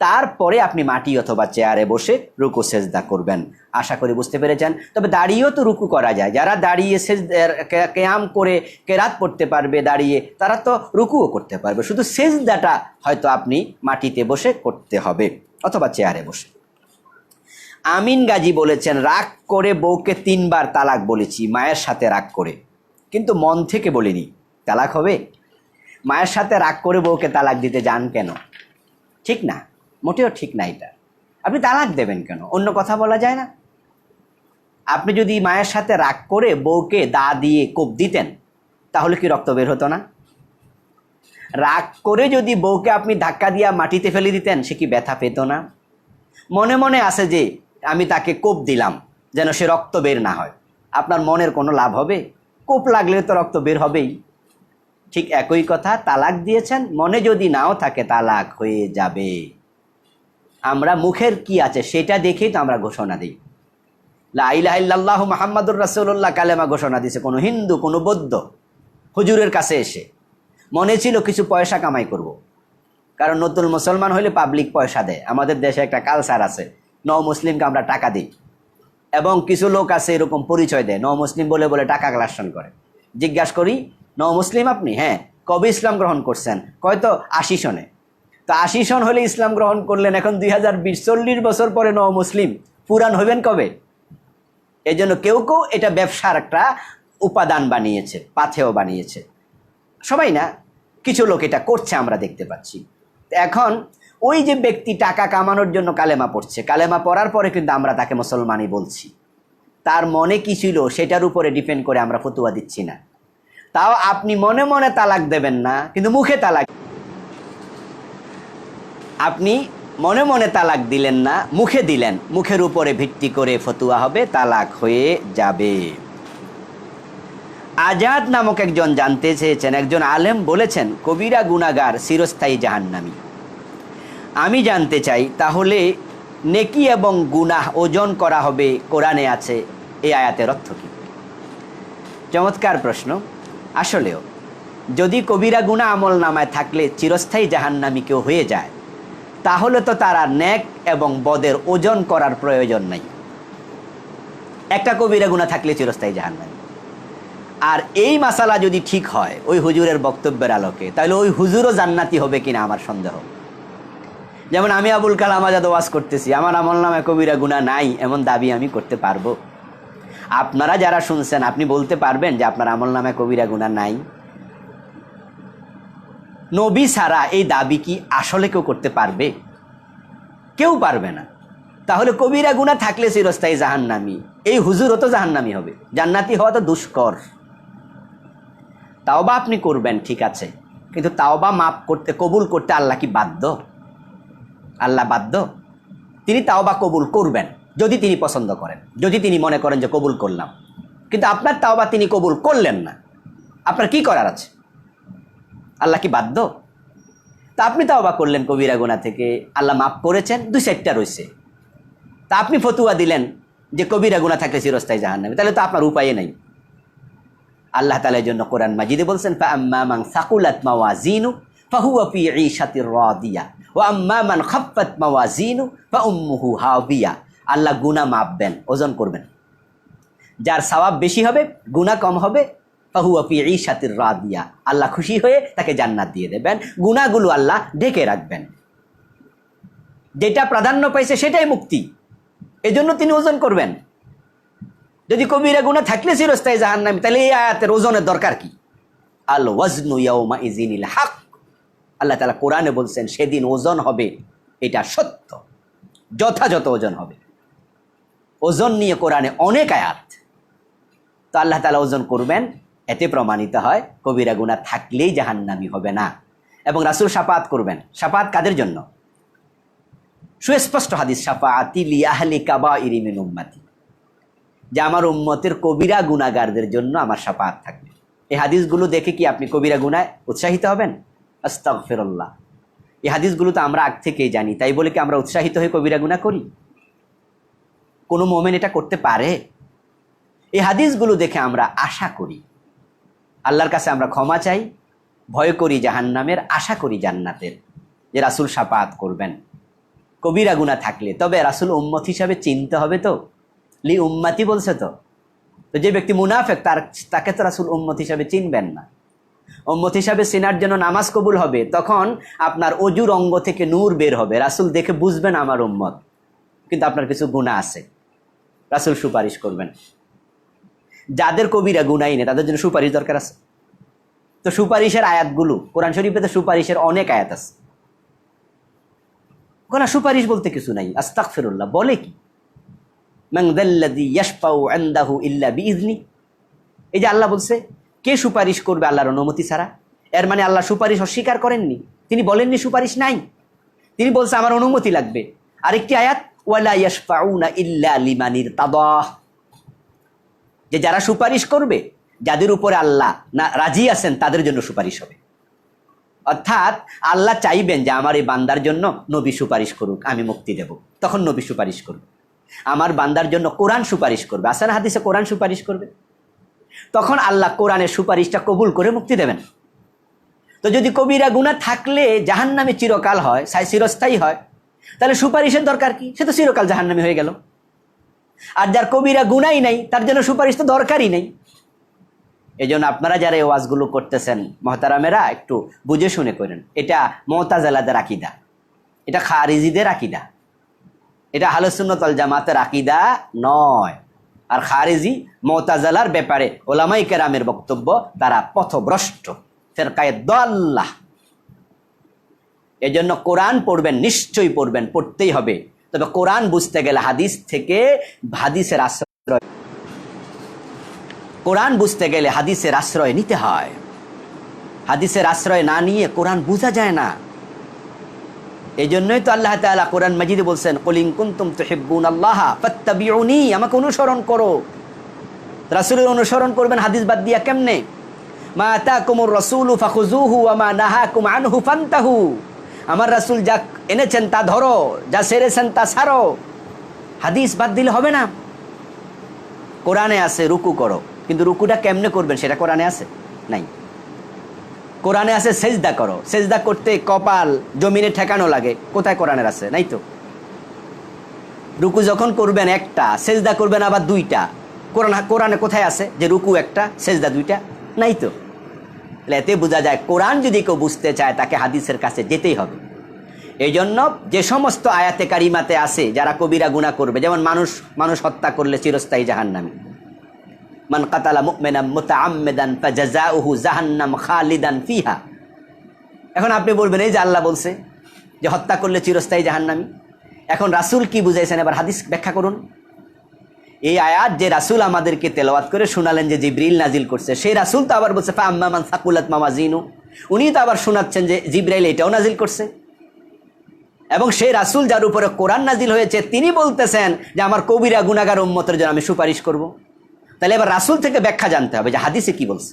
তারপরে আপনি মাটি অথবা চেয়ারে বসে রুকু সেজদা করবেন। আশা করি বুঝতে পেরেছেন। তবে দাঁড়িয়েও তো রুকু করা যায়, যারা দাঁড়িয়ে কেয়াম করে কেরাত পড়তে পারবে দাঁড়িয়ে, তারা তো রুকুও করতে পারবে, শুধু সেজদাটা হয়তো আপনি মাটিতে বসে করতে হবে অথবা চেয়ারে বসে। আমিন গাজী বলেছেন, রাগ করে বউকে 3 বার তালাক বলেছি, মায়ের সাথে রাগ করে, কিন্তু মন থেকে বলিনি। তালাক হবে? মায়ের সাথে রাগ করে বউকে তালাক দিতে যান কেন? ঠিক না, মোটেও ঠিক না। এটা আপনি তালাক দেবেন কেন? অন্য কথা বলা যায় না? আপনি যদি মায়ের সাথে রাগ করে বউকে দা দিয়ে কোপ দিতেন তাহলে কি রক্ত বের হতো না? রাগ করে যদি বউকে আপনি ধাক্কা দিয়া মাটিতে ফেলে দিতেন, সে কি ব্যথা পেত না? মনে মনে আছে যে আমি তাকে কোপ দিলাম যেন সে রক্ত বের না হয়, আপনার মনের কোনো লাভ হবে? কোপ লাগলে তো রক্ত বের হবেই। ঠিক একই কথা, তালাক দিয়েছেন, মনে যদি নাও থাকে তালাক হয়ে যাবে। আমরা মুখের কি আছে সেটা দেখেই তো আমরা ঘোষণা দিই। লা ইলাহা ইল্লাল্লাহু মুহাম্মাদুর রাসূলুল্লাহ কালেমা ঘোষণা দিয়েছে কোনো হিন্দু, কোনো বৌদ্ধ হুজুরের কাছে এসে। মনে ছিল কিছু পয়সা কামাই করব, কারণ নতুন মুসলমান হলে পাবলিক পয়সা দেয়। আমাদের দেশে একটা কালচার আছে, মুসলিমকে আমরা টাকা দিই, এবং কিছু লোক আছে এরকম পরিচয় দেয়, মুসলিম বলে বলে টাকা কালেকশন করে। জিজ্ঞাসা করি, মুসলিম আপনি? হ্যাঁ। কবে ইসলাম গ্রহণ করছেন? হয়তো 80 সনে। তো 80 সন হলে ইসলাম গ্রহণ করলেন, এখন 2020 40 বছর পরে মুসলিম, পুরান হইবেন কবে? এই জন্য কেউ কেউ এটা ব্যবসার একটা উপাদান বানিয়েছে, পাথেও বানিয়েছে। সবাই না, কিছু লোক এটা করছে, আমরা দেখতে পাচ্ছি। এখন ওই যে ব্যক্তি টাকা কামানোর জন্য কালেমা পড়ছে, কালেমা পড়ার পরে কিন্তু আমরা তাকে মুসলমানই বলছি, তার মনে কি ছিল সেটার উপরে ডিপেন্ড করে আমরা ফতুয়া দিচ্ছি না। তাও আপনি মনে মনে তালাক দেবেন না, কিন্তু মুখে তালাক, আপনি মনে মনে তালাক দিলেন না, মুখে দিলেন, মুখের উপরে ভিত্তি করে ফতুয়া হবে, তালাক হয়ে যাবে। আজাদ নামক একজন জানতে চেয়েছেন, একজন আলেম বলেছেন কবিরা গুনাহগার চিরস্থায়ী জাহান্নামী। আমি জানতে চাই তাহলে নেকি এবং গুনাহ ওজন করা হবে কোরআনে আছে, এই আয়াতের অর্থ কী? চমৎকার প্রশ্ন। আসলেও যদি কবিরা গুনাহ আমল নামায় থাকলে চিরস্থায়ী জাহান্নামী কেউ হয়ে যায়, তাহলে তো তারা নেক এবং বদের ওজন করার প্রয়োজন নাই। একটা কবিরা গুনাহ থাকলে চিরস্থায়ী জাহান্নামী। আর এই মাসালা যদি ঠিক হয় ওই হুজুরের বক্তব্যের আলোকে, তাহলে ওই হুজুরও জান্নাতি হবে কিনা আমার সন্দেহ। যেমন আমি আবুল কালাম আজাদ ওয়াজ করতেছি, আমার আমল নামায় কবিরা গুনাহ নাই এমন দাবি আমি করতে পারবো? আপনারা যারা শুনছেন, আপনি বলতে পারবেন যে আপনার আমল নামায় কবিরা গুনাহ নাই? নবী ছাড়া এই দাবি কি আসলে কেউ করতে পারবে? কেউ পারবে না। তাহলে কবিরা গুনাহ থাকলে চিরস্থায়ী জাহান্নামী, এই হুজুরও তো জাহান্নামী হবে। জান্নাতি হওয়া তো দুষ্কর। তাওবা আপনি করবেন, ঠিক আছে, কিন্তু তাওবা মাফ করতে, কবুল করতে আল্লাহ কি বাধ্য? আল্লাহ বাধ্য? তিনি তাওবা কবুল করবেন যদি তিনি পছন্দ করেন, যদি তিনি মনে করেন যে কবুল করলাম। কিন্তু আপনার তাওবা তিনি কবুল করলেন না, আপনার কি করার আছে? আল্লাহ কি বাধ্য? তা আপনি তাওবা করলেন কবিরা গুনাহ থেকে, আল্লাহ মাফ করেছেন, 2-4টা রয়েছে, তা আপনি ফতুয়া দিলেন যে কবিরা গুনাহ থাকলে চিরস্থায়ী জাহান্নামী, তাহলে তো আপনার উপায় নেই। আল্লাহ তাআলার জন্য কোরআন মাজিদে বলছেন, ফাআম্মা মান সাকুলাত মাওয়াজিনু ফাহুয়া ফি ঈশাতির রাদিয়া ওয়া আম্মা মান খাফফাত মাওয়াজিনু ফাউম্মুহু হাবিয়া। আল্লাহ গুনাহ মাপবেন, ওজন করবেন। যার সওয়াব বেশি হবে, গুনাহ কম হবে, ফাহুয়া ফি ঈশাতির রাদিয়া, আল্লাহ খুশি হয়ে তাকে জান্নাত দিয়ে দেবেন। গুনাহগুলো আল্লাহ ঢেকে রাখবেন, যেটা প্রাধান্য পাইছে সেটাই মুক্তি, এজন্য তিনি ওজন করবেন। যদি কবিরা গুনাহ থাকলে চিরস্থায়ী জাহান্নামী, তাহলে এই আয়াতের ওজনের দরকার কি? আল ওয়াজনু ইয়াউমা ইযিনিল হক, আল্লাহ তাআলা কোরআনে বলছেন সেদিন ওজন হবে, এটা সত্য, যথাযথ ওজন হবে। ওজন নিয়ে কোরআনে অনেক আয়াত, তো আল্লাহ তাআলা ওজন করবেন। এতে প্রমাণিত হয় কবিরা গুনাহ থাকলেই জাহান্নামী হবে না। এবং রাসূল শাফাআত করবেন। শাফাআত কাদের জন্য? সুস্পষ্ট হাদিস, শাফাআতি লি আহলি কাবাইরি মিন উম্মতি, যে আমার উম্মতের কবিরা গুনাহগারদের জন্য আমার শাফাআত থাকবে। এই হাদিসগুলো দেখে কি আপনি কবিরা গুনায় উৎসাহিত হবেন? আস্তাগফিরুল্লাহ। এই হাদিসগুলো তো আমরা আগ থেকেই জানি, তাই বলে কি আমরা উৎসাহিত হয়ে কবিরা গুনাহ করি? কোনো মুমিন এটা করতে পারে? এই হাদিসগুলো দেখে আমরা আশা করি, আল্লাহর কাছে আমরা ক্ষমা চাই, ভয় করি জাহান্নামের, আশা করি জান্নাতের, যে রাসূল শাফাআত করবেন কবিরা গুনাহ থাকলে। তবে রাসূল উম্মত হিসাবে চিনতে হবে তো, লি উম্মতি বলছে তো। তো যে ব্যক্তি মুনাফিক তাকে তো রাসূল উম্মত হিসাবে চিনবেন না। উম্মত হিসাবে চিনার জন্য নামাজ কবুল হবে, তখন আপনার অজুর অঙ্গ থেকে নূর বের হবে, রাসূল দেখে বুঝবেন আমার উম্মত, কিন্তু আপনার কিছু গুনাহ আছে, রাসূল সুপারিশ করবেন। যাদের কবিরা গুনাহই নেই তাদের জন্য সুপারিশ দরকার আছে। তো সুপারিশের আয়াতগুলো কোরআন শরীফে তো সুপারিশের অনেক আয়াত আছে। কোন সুপারিশ বলতে কিছু নাই। আস্তাগফিরুল্লাহ বলে কি? মান যাল্লাযী ইয়াশফাউ ইনদাহু ইল্লা বিইজনি। এই যে আল্লাহ বলছে কে সুপারিশ করবে আল্লাহর অনুমতি ছাড়া, এর মানে আল্লাহ সুপারিশ অস্বীকার করেননি, তিনি বলেননি সুপারিশ নাই, তিনি বলছে আমার অনুমতি লাগবে। আরেকটি আয়াত ওয়ালা ইয়াশফাউনা ইল্লা লিমান ইরতাদা, যে যারা সুপারিশ করবে, যাদের উপরে আল্লাহ না রাজি আছেন তাদের জন্য সুপারিশ হবে। অর্থাৎ আল্লাহ চাইবেন যে আমার এই বান্দার জন্য নবী সুপারিশ করুক, আমি মুক্তি দেব, তখন নবী সুপারিশ করবে। আমার বান্দার জন্য কোরআন সুপারিশ করবে, আসলে হাদিসে কোরআন সুপারিশ করবে, তখন আল্লাহ কোরআনের সুপারিশটা কবুল করে মুক্তি দেবেন। তো যদি কবিরা গুনাহ থাকলে জাহান্নামে চিরকাল হয়, চিরস্থায়ী হয়, তাহলে সুপারিশের দরকার কি? সে তো চিরকাল জাহান্নামী হয়ে গেল। আর যার কবিরা গুনাহই নাই তার জন্য সুপারিশ তো দরকারই নেই। এই জন্য আপনারা যারা এই ওয়াজগুলো করতেছেন মহতারামেরা, একটু বুঝে শুনে করেন। এটা মুতাজিলাদের আকীদা, এটা খারিজিদের আকীদা, এটা আহলে সুন্নাত ওয়াল জামাতের আকীদা নয়। আর খারিজি মুতাজিলার ব্যাপারে উলামায়ে কেরামের বক্তব্য, তারা পথভ্রষ্ট, ফিরকায়ে দাল্লাহ। এই জন্য কোরআন পড়বেন, নিশ্চয়ই পড়বেন, পড়তেই হবে। তবে কোরআন বুঝতে গেলে হাদিস থেকে হাদিসের আশ্রয়, কোরআন বুঝতে গেলে হাদিসের আশ্রয় নিতে হয়। হাদিসের আশ্রয় না নিয়ে কোরআন বোঝা যায় না। এই জন্যই তো আল্লাহ তাআলা কোরআন মাজিদে বলছেন কুল ইন কুনতুম তুহিব্বুনাল্লাহা ফাত্তাবিউনি, আমাকে অনুসরণ করো। রাসূলের অনুসরণ করবেন হাদিস বাদ দিয়া কেমনে? মা আতাকুমুর রাসূলু ফাখুযুহু ওয়া মা নাহাকুম আনহু ফান্তাহু। আমার রাসূল যা এনেছেন তা ধরো, যা ছেড়েছেন তা ছাড়ো। হাদিস বাদ দিলে হবে না। কোরআনে আছে রুকু করো, কিন্তু রুকুটা কেমনে করবেন সেটা কোরআনে আছে নাই। কোরআনে আছে সেজদা করো, সেজদা করতে কপাল জমিনে ঠেকানো লাগে, কোথায় কোরআনের আছে? নাই তো। রুকু যখন করবেন একটা, সেজদা করবেন আবার দুইটা, কোরআনে কোথায় আছে যে রুকু একটা সেজদা দুইটা? নাই তো। এতে বোঝা যায় কোরআন যদি কেউ বুঝতে চায় তাকে হাদিসের কাছে যেতেই হবে। এই জন্য যে সমস্ত আয়াতে কারিমাতে আছে যারা কবিরা গুনাহ করবে, যেমন মানুষ হত্যা করলে চিরস্থায়ী জাহান্নামী, মান কাতালা মুমিনান মুতাআম্মিদান ফাজাযাউহু জাহান্নাম খালিদান ফিহা। এখন আপনি বলবেন এই যে আল্লাহ বলছে যে হত্যা করলে চিরস্থায়ী জাহান্নামী, এখন রাসূল কি বুঝাইছেন এবার হাদিস ব্যাখ্যা করুন। এই আয়াত যে রাসূল আমাদেরকে তেলাওয়াত করে শোনালেন যে জিবরিল নাজিল করছে, সেই রাসূল তো আবার বলছে ফাআম্মা মান সাকুলাত মাওয়াজিনু, উনি তো আবার শোনাচ্ছেন যে জিবরাইল এটাও নাজিল করছে। এবং সেই রাসূল যার উপরে কোরআন নাজিল হয়েছে তিনি বলতেছেন যে আমার কবিরা গুনাহগার উম্মতের জন্য আমি সুপারিশ করব। তাহলে এবার রাসূল থেকে ব্যাখ্যা জানতে হবে যে হাদিসে কি বলছে।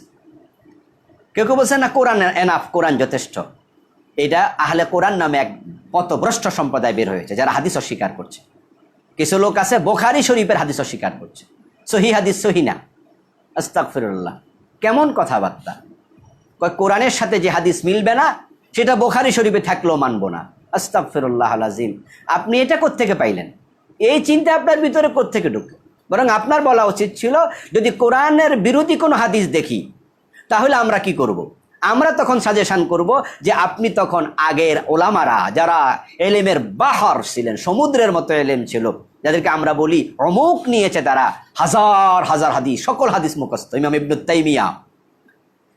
কেউ কেউ বলছে না কোরআন এনাফ, কোরআন যথেষ্ট। এটা আহলে কোরআন নামে এক পথভ্রষ্ট সম্প্রদায় বের হয়েছে যারা হাদিস অস্বীকার করছে। কিছু লোক আছে বুখারী শরীফের হাদিস অস্বীকার করছে, সহিহ হাদিস সহিহ না। আস্তাগফিরুল্লাহ, কেমন কথাবার্তা! কোরআনের সাথে যে হাদিস মিলবে না সেটা বুখারী শরীফে থাকলেও মানব না। আস্তাগফিরুল্লাহ আল আযীম। আপনি এটা কোত্থেকে পাইলেন? এই চিন্তা আপনার ভিতরে কোত্থেকে ঢুকে? বরং আপনার বলা উচিত ছিল যদি কোরআনের বিরোধী কোনো হাদিস দেখি তাহলে আমরা কি করব? আমরা তখন সাজেশন করব যে আপনি তখন আগের ওলামারা যারা এলেমের বাহার ছিলেন, সমুদ্রের মতো এলেম ছিল, যাদেরকে আমরা বলি অমুক নিয়েছে তারা হাজার হাজার হাদিস, সকল হাদিস মুখস্থ। ইমাম ইবনে তাইমিয়া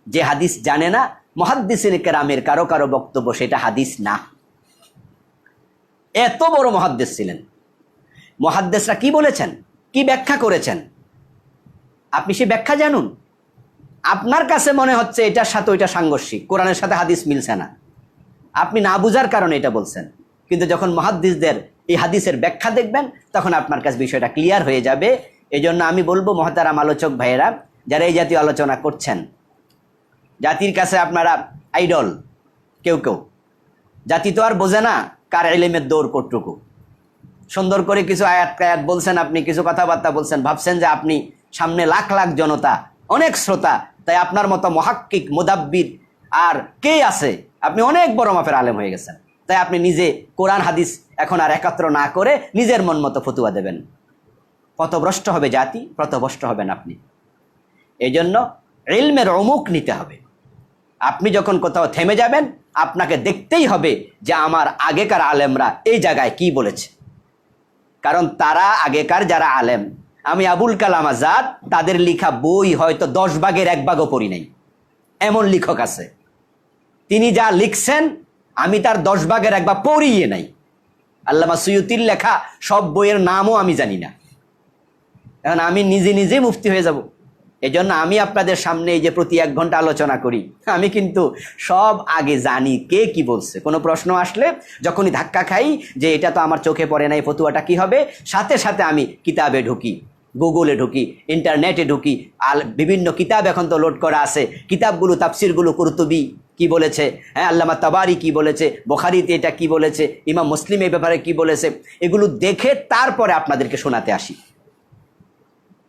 যে হাদিস জানে না, মুহাদ্দিসিন কেরামের কারো কারো বক্তব্য সেটা হাদিস না। এত বড় মুহাদ্দিস ছিলেন। মুহাদ্দিসরা কি বলেছেন, কি ব্যাখ্যা করেছেন, আপনি সে ব্যাখ্যা জানুন। আপনার কাছে মনে হচ্ছে এটার সাথে ওইটা সাংঘর্ষিক, কোরআনের সাথে হাদিস মিলছে না, আপনি না বুঝার কারণে এটা বলছেন, কিন্তু যখন মুহাদ্দিসদের এই হাদিসের ব্যাখ্যা দেখবেন তখন আপনার কাছে বিষয়টা ক্লিয়ার হয়ে যাবে। এই জন্য আমি বলবো মহতারাম আলোচক ভাইয়েরা, যারা এই জাতীয় আলোচনা করছেন, জাতির কাছে আপনারা আইডল কেউ কেউ, জাতি তো আর বোঝে না কার ইলমের দৌড় কতটুকু। সুন্দর করে কিছু আয়াত কায়াত বলছেন, আপনি কিছু কথাবার্তা বলছেন, ভাবছেন যে আপনি সামনে লাখ লাখ জনতা, অনেক শ্রোতা, তাই আপনার মতো মুহাক্কিক মুদাব্বির আর কে আছে, আপনি অনেক বড় মাপের আলেম হয়ে গেছেন, তাই আপনি নিজে কোরআন হাদিস এখন আর একত্র না করে নিজের মন মতো ফতুয়া দেবেন। পথভ্রষ্ট হবে জাতি, পথভ্রষ্ট হবেন আপনি। এই জন্য ইলমের অমুক নিতে হবে। আপনি যখন কোথাও থেমে যাবেন, আপনাকে দেখতেই হবে যে আমার আগেকার আলেমরা এই জায়গায় কি বলেছে। কারণ তারা আগেকার যারা আলেম, আমি আবুল কালাম আজাদ, তাদের লেখা বই হয়তো 10 ভাগের 1 ভাগও পড়ি নাই, এমন লেখক আছে। তিনি যা লিখছেন আমি তার 10 ভাগের 1 ভাগ পড়িয়ে নাই। আল্লামা সুয়ুতির লেখা সব বইয়ের নামও আমি জানি না। এখন আমি নিজে নিজে মুফতি হয়ে যাব। এই জন্য আমি আপনাদের সামনে এই যে প্রতি 1 ঘন্টা আলোচনা করি, আমি কিন্তু সব আগে জানি কে কি বলছে। কোনো প্রশ্ন আসলে যখনই ধাক্কা খাই যে এটা তো আমার চোখে পড়ে নাই, ফতুয়াটা কি হবে, সাথে সাথে আমি কিতাবে ঢুকি, গুগলে ঢুকি, ইন্টারনেটে ঢুকি। বিভিন্ন কিতাব এখন তো লোড করা আছে, কিতাবগুলো তাফসিরগুলো কুরতুবি কি বলেছে, হ্যাঁ আল্লামা তাবারি কি বলেছে, বুখারীতে এটা কি বলেছে, ইমাম মুসলিম এই ব্যাপারে কি বলেছে, এগুলো দেখে তারপরে আপনাদেরকে শোনাতে আসি।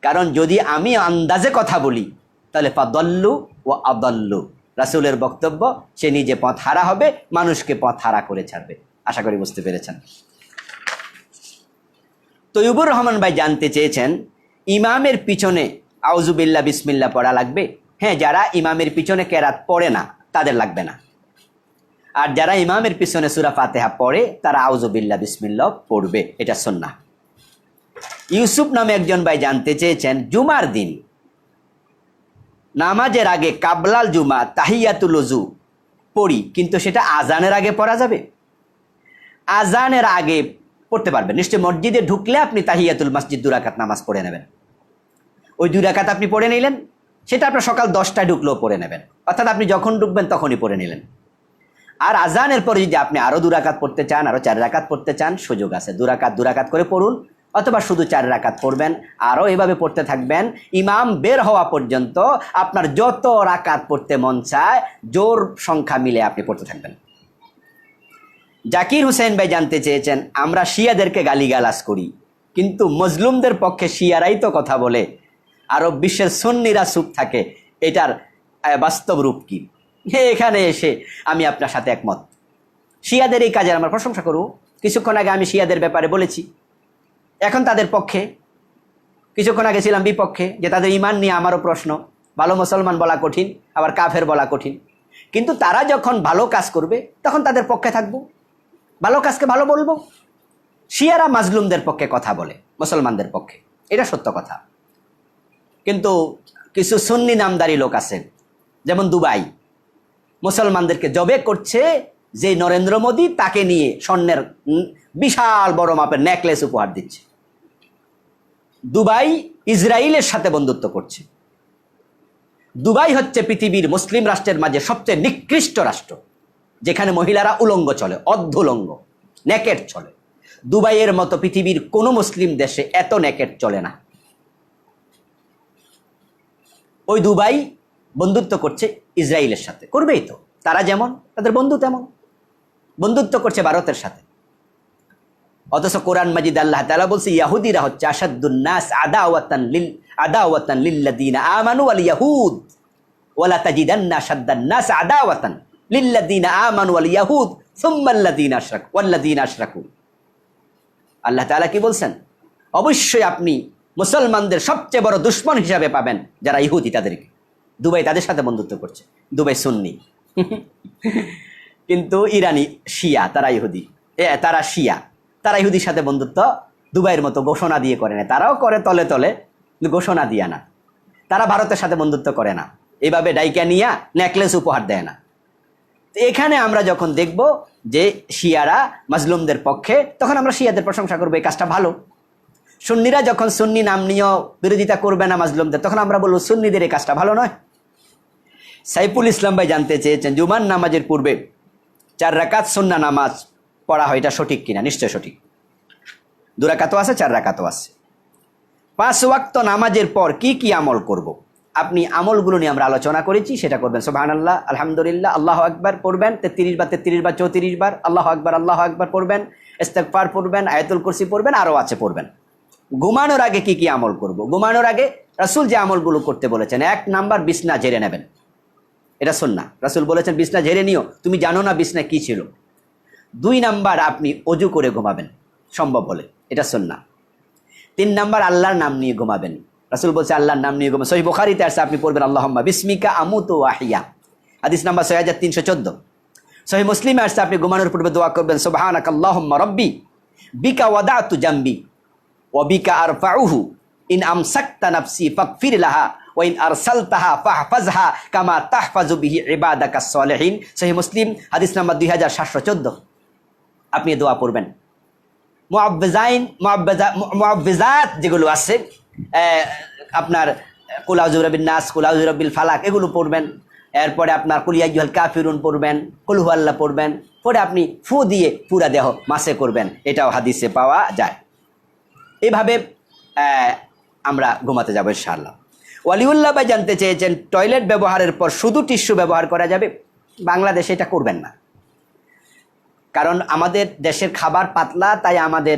কারণ যদি আমি আন্দাজে কথা বলি তাহলে ফাদল্লু ও আদল্লু, রাসূলের বক্তব্য, সে নিজে পথ হারা হবে, মানুষকে পথ হারা করে ছাড়বে। আশা করি বুঝতে পেরেছেন। তৈয়বুর রহমান ভাই জানতে চেয়েছেন ইমামের পিছনে আউযুবিল্লাহ বিসমিল্লাহ পড়া লাগবে? হ্যাঁ, যারা ইমামের পিছনে কেরাত পড়ে না তাদের লাগবে না, আর যারা ইমামের পিছনে সূরা ফাতিহা পড়ে তারা আউযুবিল্লাহ বিসমিল্লাহ পড়বে, এটা সুন্নাহ। ইউসুফ নামে একজন ভাই জানতে চেয়েছেন জুমার দিন নামাজের আগে কাবলাল জুমা তাহিয়াতুল ওযু পড়ি, কিন্তু সেটা আজানের আগে পড়া যাবে? আজানের আগে পড়তে পারবেন নিশ্চয়। মসজিদে ঢুকলে আপনি তাহিয়াতুল মসজিদ 2 রাকাত নামাজ পড়ে নেবেন, ওই 2 রাকাত আপনি পড়ে নিলেন, সেটা আপনার সকাল 10টায় ঢুকলেও পড়ে নেবেন, অর্থাৎ আপনি যখন ঢুকবেন তখনই পড়ে নিলেন। আর আজানের পরে যদি আপনি আরো 2 রাকাত পড়তে চান, আরো 4 রাকাত পড়তে চান, সুযোগ আছে। 2 রাকাত করে পড়ুন, অথবা শুধু 4 রাকাত পড়বেন, আরও এভাবে পড়তে থাকবেন ইমাম বের হওয়া পর্যন্ত। আপনার যত রাকাত পড়তে মন চায় জোর সংখ্যা মিলে আপনি পড়তে থাকবেন। জাকির হুসেন ভাই জানতে চেয়েছেন আমরা শিয়াদেরকে গালিগালাজ করি, কিন্তু মজলুমদের পক্ষে শিয়ারাই তো কথা বলে, আরব বিশ্বের সুন্নিরা চুপ থাকে, এটার বাস্তব রূপ কি? এখানে এসে আমি আপনার সাথে একমত। শিয়াদের এই কাজের আমরা প্রশংসা করব। কিছুক্ষণ আগে আমি শিয়াদের ব্যাপারে বলেছি, এখন তাদের পক্ষে, কিছুক্ষণ আগে ছিলাম বিপক্ষে, যে তাদের ইমান নিয়ে আমারও প্রশ্ন। ভালো মুসলমান বলা কঠিন, আবার কাফের বলা কঠিন, কিন্তু তারা যখন ভালো কাজ করবে তখন তাদের পক্ষে থাকবো, ভালো কাজকে ভালো বলবো। শিয়ারা মাজলুমদের পক্ষে কথা বলে, মুসলমানদের পক্ষে, এটা সত্য কথা। কিন্তু কিছু সুন্নি নামদারি লোক আছে, যেমন দুবাই, মুসলমানদেরকে জবে করছে যে নরেন্দ্র মোদী, তাকে নিয়ে স্বর্ণের বিশাল বড় মাপের নেকলেস উপহার দিচ্ছে। দুবাই ইসরায়েলের সাথে বন্ধুত্ব করছে। দুবাই হচ্ছে পৃথিবীর মুসলিম রাষ্ট্রের মাঝে সবচেয়ে নিকৃষ্ট রাষ্ট্র, যেখানে মহিলারা উলঙ্গ চলে, অর্ধুলঙ্গ, নেকেট চলে। দুবাইয়ের মতো পৃথিবীর কোনো মুসলিম দেশে এত নেকেট চলে না। ওই দুবাই বন্ধুত্ব করছে ইসরায়েলের সাথে, করবেই তো, তারা যেমন তাদের বন্ধু তেমন। বন্ধুত্ব করছে ভারতের সাথে। অথচ কোরআন মাজিদ আল্লাহ তাআলা বলছে ইহুদিরা হচ্ছে আশাদ্দুন নাস আদাওয়াতান লিল্লাযিনা আমানু ওয়াল ইয়াহুদ ওয়ালা তাজিদান্না আশাদ্দান নাস আদাওয়াতান লিল্লাযিনা আমানু ওয়াল ইয়াহুদ সুম্মা আল্লাযিনা আশরাকু। আল্লাহ তাআলা কি বলছেন? অবশ্যই আপনি মুসলমানদের সবচেয়ে বড় দুশমন হিসাবে পাবেন যারা ইহুদি, তাদেরকে। দুবাই তাদের সাথে বন্ধুত্ব করছে। দুবাই সুন্নি কিন্তু ইরানি শিয়া, তারা ইহুদি, তারা শিয়া, তারা ইহুদির সাথে বন্ধুত্ব দুবাইয়ের মতো ঘোষণা দিয়ে করে না। তারাও করে তলে তলে, ঘোষণা দিয়া না। তারা ভারতের সাথে বন্ধুত্ব করে না, এইভাবে ডাইকা নিয়া নেকলেস উপহার দেয় না। তো এখানে আমরা যখন দেখব যে শিয়ারা মাজলুমদের পক্ষে, তখন আমরা শিয়াদের প্রশংসা করবো, এই কাজটা ভালো। সুন্নিরা যখন সুন্নি নাম নিয়েও বিরোধিতা করবে না মাজলুমদের, তখন আমরা বলবো সুন্নিদের এই কাজটা ভালো নয়। সাইফুল ইসলাম ভাই জানতে চেয়েছেন জুমার নামাজের পূর্বে 4 রাকাত সুন্নাহ নামাজ পড়া হয়, এটা সঠিক কিনা? নিশ্চয় সঠিক। 2 রাকাতও আছে, 4 রাকাতও আছে। 5 ওয়াক্ত নামাজের পর কি কি আমল করব? আপনি আমলগুলো নিয়ে আমরা আলোচনা করেছি, সেটা করবেন। সুবহানাল্লাহ, আলহামদুলিল্লাহ, আল্লাহু আকবার পড়বেন 33 বার 34 বার, আল্লাহু আকবার পড়বেন, ইস্তেগফার পড়বেন, আয়াতুল কুরসি পড়বেন, আরও আছে পড়বেন। ঘুমানোর আগে কি কি আমল করব? ঘুমানোর আগে রাসূল যে আমলগুলো করতে বলেছেন, 1 নাম্বার বিছনা ঝেড়ে নেবেন, এটা সুন্নাহ। রাসূল বলেছেন বিছনা ঝেড়ে নিও, তুমি জানো না বিছনা কি ছিল। 2 নাম্বার আপনি অজু করে ঘুমাবেন সম্ভব হলে, এটা সুন্নাহ। 3 নাম্বার আল্লাহর নাম নিয়ে ঘুমাবেন। রাসূল বলছে আল্লাহর নাম নিয়ে ঘুমাবেন। সহিহ বুখারীতে আছে, আপনি পড়বেন আল্লাহুম্মা বিসমিকা আমুতু ওয়া আহইয়া, হাদিস নাম্বার 6314। সহিহ মুসলিমে আছে, আপনি ঘুমানোর পূর্বে দোয়া করবেন সুবহানাকাল্লাহুম্মা রাব্বি বিকা ওয়াদাতু জামবি ওয়া বিকা আরফাউহু ইন আমসাকতা নাফসি ফাগফির লাহা ওয়া ইন আরসালতাহা ফাহফাজহা কামা তাহফাজু বিহি ইবাদাকাস সালিহিন। সহিহ মুসলিম হাদিস নাম্বার 2714। আপনি দোয়া পড়বেন। মুআব্বিজাত যেগুলো আছে, আপনার কুল আউযু বিরাব্বিন নাস, কুল আউযু বিরাব্বিল ফালাক, এগুলো পড়বেন। এরপরে আপনার কুল ইয়া আইয়ুহাল কাফিরুন পড়বেন, কুল হুয়াল্লাহ পড়বেন। পরে আপনি ফু দিয়ে পুরা দেহ মাসে করবেন, এটাও হাদিসে পাওয়া যায়। এইভাবে আমরা ঘুমাতে যাবো ইনশাআল্লাহ। ওয়ালিউল্লাহ ভাই জানতে চেয়েছেন, টয়লেট ব্যবহারের পর শুধু টিস্যু ব্যবহার করা যাবে? বাংলাদেশে এটা করবেন না, কারণ আমাদের দেশের খাবার পাতলা, তাই আমাদের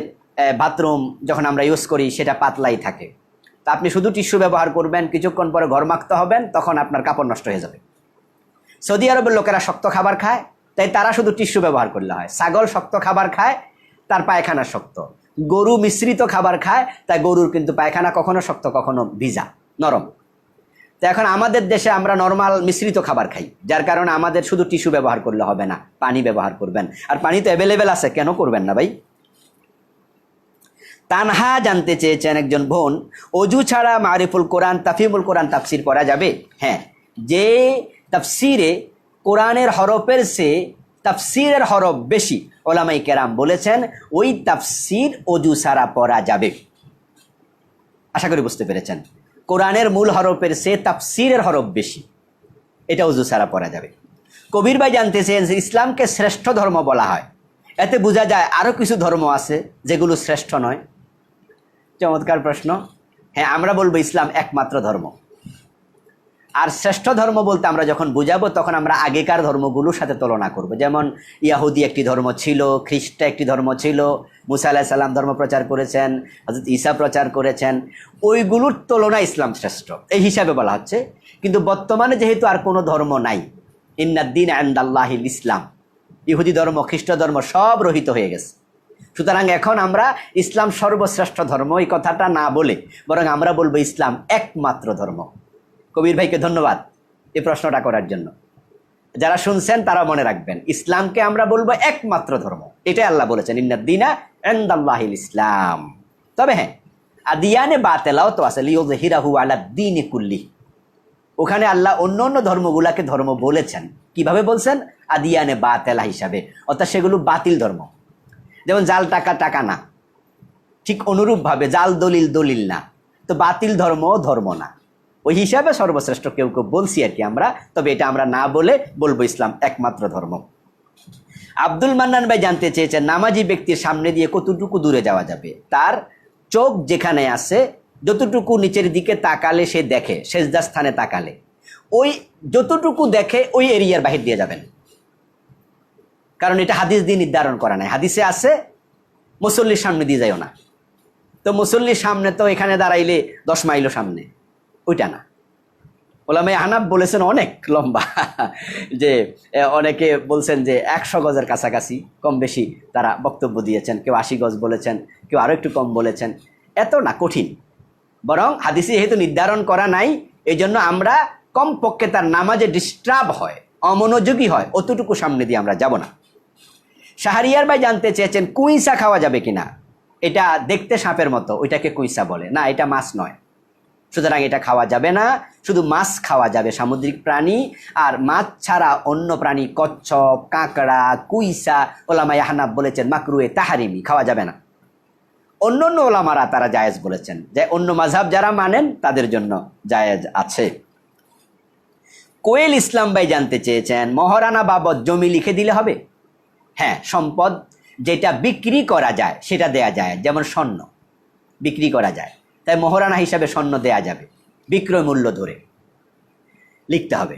বাথরুম যখন আমরা ইউজ করি সেটা পাতলাই থাকে। তা আপনি শুধু টিস্যু ব্যবহার করবেন, কিছুক্ষণ পরে ঘর মাখতে হবেন, তখন আপনার কাপড় নষ্ট হয়ে যাবে। সৌদি আরবের লোকেরা শক্ত খাবার খায়, তাই তারা শুধু টিস্যু ব্যবহার করলে হয়। ছাগল শক্ত খাবার খায়, তার পায়খানা শক্ত। গরু মিশ্রিত খাবার খায়, তাই গরুর কিন্তু পায়খানা কখনো শক্ত কখনো ভিজা নরম। তো এখন আমাদের দেশে আমরা নর্মাল মিশ্রিত খাবার খাই, যার কারণে আমাদের শুধু টিস্যু ব্যবহার করলে হবে না, পানি ব্যবহার করবেন। আর পানি তো অ্যাভেলেবেল আছে, কেন করবেন না ভাই? তানহা জানতে চেয়েছেন একজন বোন, অজু ছাড়া মারিফুল কোরআন, তাফহিমুল কোরআন তাফসির করা যাবে? হ্যাঁ, যে তাফসিরে কোরআনের হরফের সে তাফসিরের হরফ বেশি, ওলামায়ে কেরাম বলেছেন ওই তাফসির অজু ছাড়া পড়া যাবে। আশা করি বুঝতে পেরেছেন। কোরআনের মূল হরফের সে তাফসিরের হরফ বেশি, এটা অজু ছাড়া পড়া যাবে। কবির ভাই জানতে চেয়েছেন, ইসলামকে শ্রেষ্ঠ ধর্ম বলা হয়, এতে বোঝা যায় আরও কিছু ধর্ম আছে যেগুলো শ্রেষ্ঠ নয়। চমৎকার প্রশ্ন। হ্যাঁ, আমরা বলবো ইসলাম একমাত্র ধর্ম। আর শ্রেষ্ঠ ধর্ম বলতে আমরা যখন বুঝাবো, তখন আমরা আগেকার ধর্মগুলোর সাথে তুলনা করব। যেমন ইয়াহুদি একটি ধর্ম ছিল, খ্রিস্ট একটি ধর্ম ছিল, মুসা আলাইহিস সালাম ধর্ম প্রচার করেছেন, হযরত ঈসা প্রচার করেছেন, ওইগুলোর তুলনায় ইসলাম শ্রেষ্ঠ, এই হিসাবে বলা হচ্ছে। কিন্তু বর্তমানে যেহেতু আর কোনো ধর্ম নাই, ইন্নাদ-দীন ইনদাল্লাহিল ইসলাম, ইহুদি ধর্ম, খ্রিস্ট ধর্ম সব রহিত হয়ে গেছে। সুতরাং এখন আমরা ইসলাম সর্বশ্রেষ্ঠ ধর্ম এই কথাটা না বলে বরং আমরা বলবো ইসলাম একমাত্র ধর্ম। কবির ভাইকে ধন্যবাদ এই প্রশ্নটা করার জন্য। যারা শুনছেন তারা মনে রাখবেন, ইসলামকে আমরা বলবো একমাত্র ধর্ম, এটাই আল্লাহ বলেছেন, ইন্নাদ-দীনা ইনদাল্লাহিল ইসলাম। তবে হ্যাঁ, আদিয়ানে বাতিলাও তো আছে, লিইয়ুযহিরাহু আলাদ-দীনি কুল্লি। ওখানে আল্লাহ অন্য অন্য ধর্মগুলাকে ধর্ম বলেছেন, কিভাবে বলছেন? আদিয়ানে বাতিলা হিসাবে, অর্থাৎ সেগুলো বাতিল ধর্ম। যেমন জাল টাকা টাকা না, ঠিক অনুরূপভাবে জাল দলিল দলিল না, তো বাতিল ধর্ম ধর্ম না। ওই হিসাবে সর্বশ্রেষ্ঠ কেউ কেউ বলছি আর কি আমরা, তবে এটা আমরা না বলে বলবো ইসলাম একমাত্র ধর্ম। আব্দুল মান্নান ভাই জানতে চেয়েছেন, নামাজি ব্যক্তির সামনে দিয়ে কতটুকু দূরে যাওয়া যাবে? তার চোখ যেখানে আছে, যতটুকু নিচের দিকে তাকালে সে দেখে, সেজদা স্থানে তাকালে ওই যতটুকু দেখে ওই এরিয়ার বাহির দিয়ে যাবেন। কারণ এটা হাদিস দিয়ে নির্ধারণ করা নাই। হাদিসে আছে মুসল্লির সামনে দিয়ে যাইও না, তো মুসল্লির সামনে তো এখানে দাঁড়াইলে 10 মাইলও সামনে, ওইটা না। ওলামায়ে হানাফ বলেছেন অনেক লম্বা, যে অনেকে বলছেন যে 100 গজের কাছাকাছি, কম বেশি তারা বক্তব্য দিয়েছেন। কেউ 80 গজ বলেছেন, কেউ আরও একটু কম বলেছেন। এত না কঠিন, বরং হাদিসে যেহেতু নির্ধারণ করা নাই, এই জন্য আমরা কমপক্ষে তার নামাজে ডিস্টার্ব হয়, অমনোযোগী হয়, অতটুকু সামনে দিয়ে আমরা যাব না। শাহরিয়ার ভাই জানতে চেয়েছেন, কুইসা খাওয়া যাবে কিনা? এটা দেখতে সাপের মতো, ওইটাকে কুইসা বলে না, এটা মাছ নয়। সুতরাং এটা খাওয়া যাবে না, শুধু মাছ খাওয়া যাবে, সামুদ্রিক প্রাণী। আর মাছ ছাড়া অন্য প্রাণী, কচ্ছপ, কাঁকড়া, কুইসা, ওলামায়ে হানাফ বলেছেন মাকরুহে তাহরিমি, খাওয়া যাবে না। অন্য অন্য ওলামারা তারা জায়েজ বলেছেন, যে অন্য মাযহাব যারা মানেন তাদের জন্য জায়েজ আছে। কোয়েল ইসলাম ভাই জানতে চেয়েছেন, মহারানা বাবদ জমি লিখে দিলে হবে? হ্যাঁ, সম্পদ যেটা বিক্রি করা যায় সেটা দেয়া যায়, যেমন স্বর্ণ বিক্রি করা যায়, তাই মোহরানা হিসাবে স্বর্ণ দেয়া যাবে, বিক্রয় মূল্য ধরে লিখতে হবে।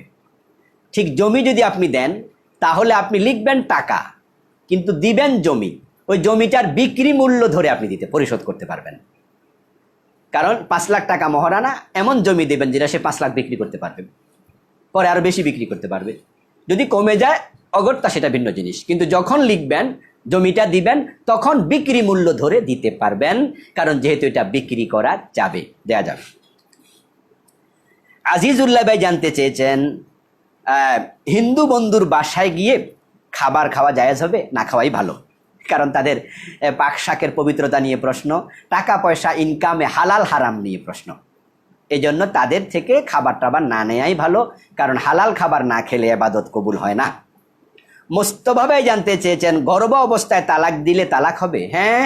ঠিক জমি যদি আপনি দেন তাহলে আপনি লিখবেন টাকা, কিন্তু দিবেন জমি, ওই জমিটার বিক্রি মূল্য ধরে আপনি পরিশোধ করতে পারবেন। কারণ 5 লাখ টাকা মোহরানা, এমন জমি দেবেন যেটা সে 5 লাখ বিক্রি করতে পারবে, পরে আরো বেশি বিক্রি করতে পারবে। যদি কমে যায় অগত্যা সেটা ভিন্ন জিনিস, কিন্তু যখন লিখবেন জমিটা দিবেন তখন বিক্রি মূল্য ধরে দিতে পারবেন, কারণ যেহেতু এটা বিক্রি করা যাবে, দেয়া যাবে। আজিজুল্লাহ ভাই জানতে চেয়েছেন হিন্দু বন্ধুর বাসায় গিয়ে খাবার খাওয়া জায়েজ হবে, না খাওয়াই ভালো? কারণ তাদের পাক শাকের পবিত্রতা নিয়ে প্রশ্ন, টাকা পয়সা ইনকামে হালাল হারাম নিয়ে প্রশ্ন। এই জন্য তাদের থেকে খাবার টাবার না নেয়াই ভালো, কারণ হালাল খাবার না খেলে ইবাদত কবুল হয় না। মোস্তফা জানতে চেয়েছেন গর্ভ অবস্থায় তালাক দিলে তালাক হবে? হ্যাঁ,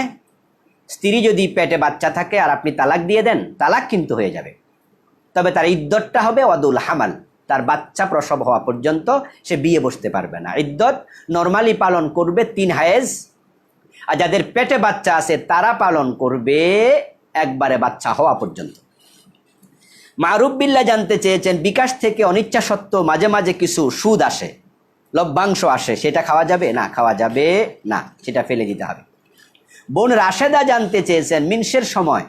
স্ত্রী যদি পেটে বাচ্চা থাকে আর আপনি তালাক দিয়ে দেন, তালাক কিন্তু হয়ে যাবে, তবে তার ইদ্দতটা হবে ওয়াদুল হামাল, তার বাচ্চা প্রসব হওয়া পর্যন্ত সে বিয়ে বসতে পারবে না। ইদ্দত নরমালি পালন করবে 3 হায়েজ, আর যাদের পেটে বাচ্চা আছে তারা পালন করবে একবারে বাচ্চা হওয়া পর্যন্ত। মারুফ বিল্লাহ জানতে চেয়েছেন বিকাশ থেকে অনিচ্ছা সত্ত্বেও মাঝে মাঝে কিছু সুদ আসে, লভ্যাংশ আসে, সেটা খাওয়া যাবে? না, খাওয়া যাবে না, সেটা ফেলে দিতে হবে। বোন রাশেদা জানতে চেয়েছেন মিনসের সময়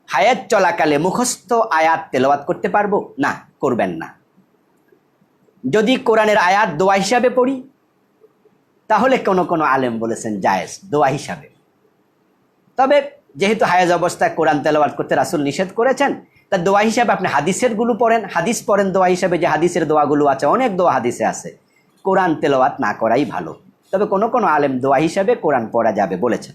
হায়াত চলাকালে মুখস্থ আয়াত তেলাওয়াত করতে পারবো? না, করবেন না। যদি কোরআনের আয়াত দোয়া হিসাবে পড়ি তাহলে কোনো আলেম বলেছেন জায়েজ দোয়া হিসাবে, তবে যেহেতু হায়াজ অবস্থায় কোরআন তেলাওয়াত করতে রাসূল নিষেধ করেছেন, তা দোয়া হিসাবে আপনি হাদিসের গুলো পড়েন, হাদিস পড়েন দোয়া হিসাবে, যে হাদিসের দোয়াগুলো আছে, অনেক দোয়া হাদিসে আছে, কোরআন তেলাওয়াত না করাই ভালো, তবে কোনো আলেম দোয়া হিসাবে কোরআন পড়া যাবে বলেছেন।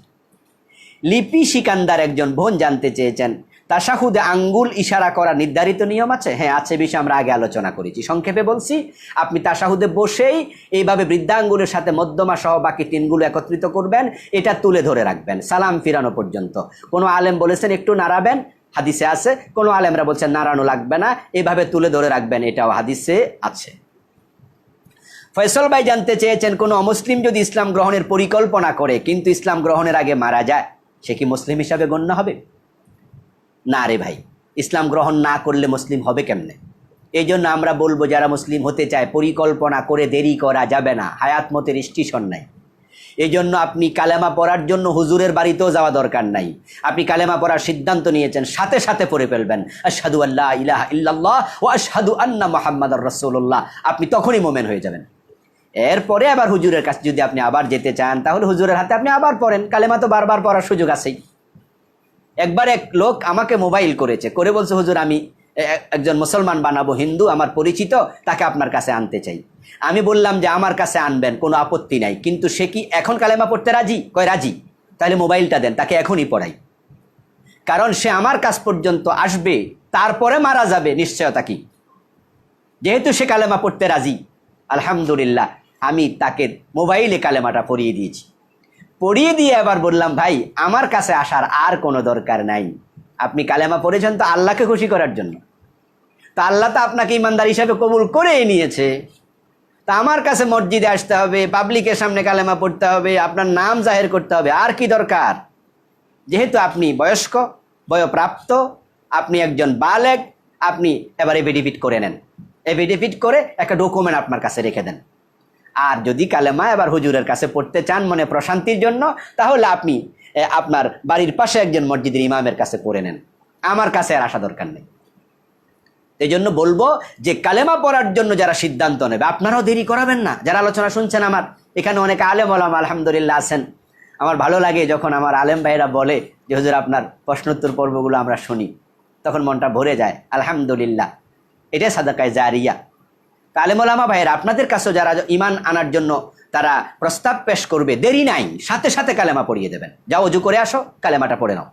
লিপি সিকান্দার একজন বোন জানতে চেয়েছেন তাশাহুদে আঙ্গুল ইশারা করা নির্ধারিত নিয়ম আছে? হ্যাঁ আছে, বিষয়ে আমরা আগে আলোচনা করেছি, সংক্ষেপে বলছি। আপনি তাশাহুদে বসেই এইভাবে বৃদ্ধাঙ্গুলের সাথে মধ্যমা সহ বাকি 3গুলো একত্রিত করবেন, এটা তুলে ধরে রাখবেন সালাম ফিরানো পর্যন্ত। কোনো আলেম বলেছেন একটু নাড়াবেন, হাদিসে আছে, কোনো আলেমরা বলছেন নাড়ানো লাগবে না, এইভাবে তুলে ধরে রাখবেন, এটাও হাদিসে আছে। ফয়সল ভাই জানতে চেয়েছেন কোনো অমুসলিম যদি ইসলাম গ্রহণের পরিকল্পনা করে কিন্তু ইসলাম গ্রহণের আগে মারা যায়, সে কি মুসলিম হিসাবে গণ্য হবে? না রে ভাই, ইসলাম গ্রহণ না করলে মুসলিম হবে কেমনে? এই জন্য আমরা বলবো যারা মুসলিম হতে চায় পরিকল্পনা করে দেরি করা যাবে না, হায়াত মতের স্টেশন নাই। এই জন্য আপনি কালেমা পড়ার জন্য হুজুরের বাড়িতেও যাওয়া দরকার নাই, আপনি কালেমা পড়ার সিদ্ধান্ত নিয়েছেন, সাথে সাথে পড়ে ফেলবেন আশহাদু আল্লা ইলাহা ইল্লাল্লাহ ওয়া আশহাদু আন্না মুহাম্মাদার রাসূলুল্লাহ, আপনি তখনই মোমেন হয়ে যাবেন। এরপরে আবার হুজুরের কাছে যদি আপনি আবার যেতে চান তাহলে হুজুরের হাতে আপনি আবার পড়েন, কালেমা তো বারবার পড়ার সুযোগ আছেই। একবার এক লোক আমাকে মোবাইল করেছে, করে বলছে হুজুর আমি একজন মুসলমান বানাবো, হিন্দু আমার পরিচিত, তাকে আপনার কাছে আনতে চাই। আমি বললাম যে আমার কাছে আনবেন, কোনো আপত্তি নাই, কিন্তু সে কি এখন কালেমা পড়তে রাজি? কয় রাজি। তাহলে মোবাইলটা দেন, তাকে এখনই পড়াই, কারণ সে আমার কাছ পর্যন্ত আসবে, তারপরে মারা যাবে, নিশ্চয়তা কি? যেহেতু সে কালেমা পড়তে রাজি, আলহামদুলিল্লাহ আমি তাকে মোবাইলে কালেমাটা পড়িয়ে দিয়েছি। পড়িয়ে দিয়ে আবার বললাম ভাই আমার কাছে আসার আর কোনো দরকার নাই, আপনি কালেমা পড়েছেন তো আল্লাহকে খুশি করার জন্য, তা আল্লাহ তো আপনাকে ইমানদার হিসাবে কবুল করেই নিয়েছে, তা আমার কাছে মসজিদে আসতে হবে, পাবলিকের সামনে কালেমা পড়তে হবে, আপনার নাম জাহের করতে হবে, আর কি দরকার? যেহেতু আপনি বয়স্ক, বয়প্রাপ্ত, আপনি একজন বালেগ, আপনি এবার এফিডেভিট করে নেন, এফিডেভিট করে একটা ডকুমেন্ট আপনার কাছে রেখে দেন। আর যদি কালেমা এবার হুজুরের কাছে পড়তে চান মনে প্রশান্তির জন্য, তাহলে আপনি আপনার বাড়ির পাশে একজন মসজিদের ইমামের কাছে পড়ে নেন, আমার কাছে আর আসা দরকার নেই। এই জন্য বলবো যে কালেমা পড়ার জন্য যারা সিদ্ধান্ত নেবে আপনারাও দেরি করাবেন না। যারা আলোচনা শুনছেন, আমার এখানে অনেক আলেম ওলামা আলহামদুলিল্লাহ আছেন, আমার ভালো লাগে যখন আমার আলেম ভাইরা বলে যে হুজুর আপনার প্রশ্নোত্তর পর্বগুলো আমরা শুনি, তখন মনটা ভরে যায়, আলহামদুলিল্লাহ, এটাই সাদাকায়ে জারিয়া। আলেম ওলামা ভাইয়েরা আপনাদের কাছেও যারা ইমান আনার জন্য তারা প্রস্তাব পেশ করবে, দেরি নাই, সাথে সাথে কালেমা পড়িয়ে দেবেন। যাও অজু করে আসো, কালেমাটা পড়ে নাও,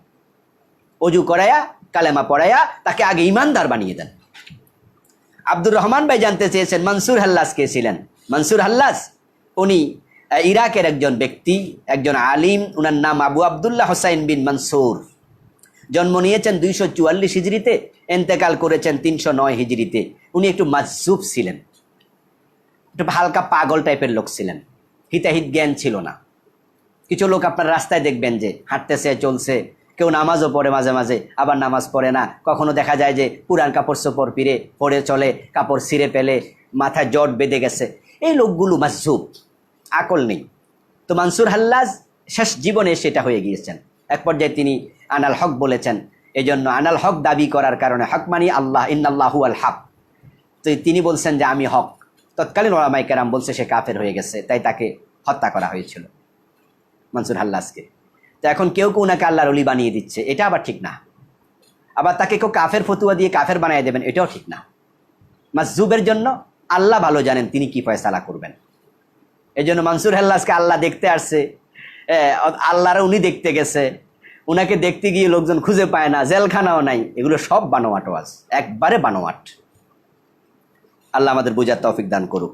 অজু করাইয়া কালেমা পড়াইয়া তাকে আগে ইমানদার বানিয়ে দেন। আব্দুর রহমান ভাই জানতে চেয়েছেন মনসুর হাল্লাস কে ছিলেন? মনসুর হাল্লাস উনি ইরাকের একজন ব্যক্তি, একজন আলিম, উনার নাম আবু আবদুল্লাহ হোসাইন বিন মনসুর। জন্ম নিয়েছেন 244 হিজরিতে, এন্তেকাল করেছেন 309 হিজরিতে। উনি একটু মাজজুব ছিলেন, একটু হালকা পাগল টাইপের লোক ছিলেন, হিতাহিত জ্ঞান ছিল না। কিছু লোক আপনার রাস্তায় দেখবেন যে হাঁটতেছে, চলছে, কেউ নামাজও পড়ে মাঝে মাঝে, আবার নামাজ পড়ে না। কখনো দেখা যায় যে পুরান কাপড় চোপড় পরে চলে, কাপড় ছিঁড়ে পেলে, মাথায় জট বেঁধে গেছে। এই লোকগুলো মাজজুব, আকল নেই। তো মানসুর হাল্লাজ শেষ জীবনে সেটা হয়ে গিয়েছেন। এক পর্যায়ে তিনি আনাল হক বলেছেন। এই জন্য আনাল হক দাবি করার কারণে, হক মানি আল্লাহ, ইন্নাল্লাহু আল হক, তো তিনি বলছেন যে আমি হক। তৎকালীন ওলামায়ে কেরাম বলছে সে কাফের হয়ে গেছে, তাই তাকে হত্যা করা হয়েছিল মানসুর হাল্লাজকে। তো এখন কেউ কেউ ওনাকে আল্লাহর ওলি বানিয়ে দিচ্ছে, এটা আবার ঠিক না। আবার তাকে কেউ কাফের ফতুয়া দিয়ে কাফের বানিয়ে দেবেন, এটাও ঠিক না। মাজজুবের জন্য আল্লাহ ভালো জানেন তিনি কি ফয়সালা করবেন। এই জন্য মানসুর হাল্লাজকে আল্লাহ দেখতে আসছে, আল্লাহর উনি দেখতে গেছে, উনাকে দেখতে গিয়ে লোকজন খুঁজে পায় না, জেলখানাও নাই। এগুলো সব বানোয়াট ওয়াজ, একবারে বানোয়াট। আল্লাহ আমাদের বোঝার তৌফিক দান করুক।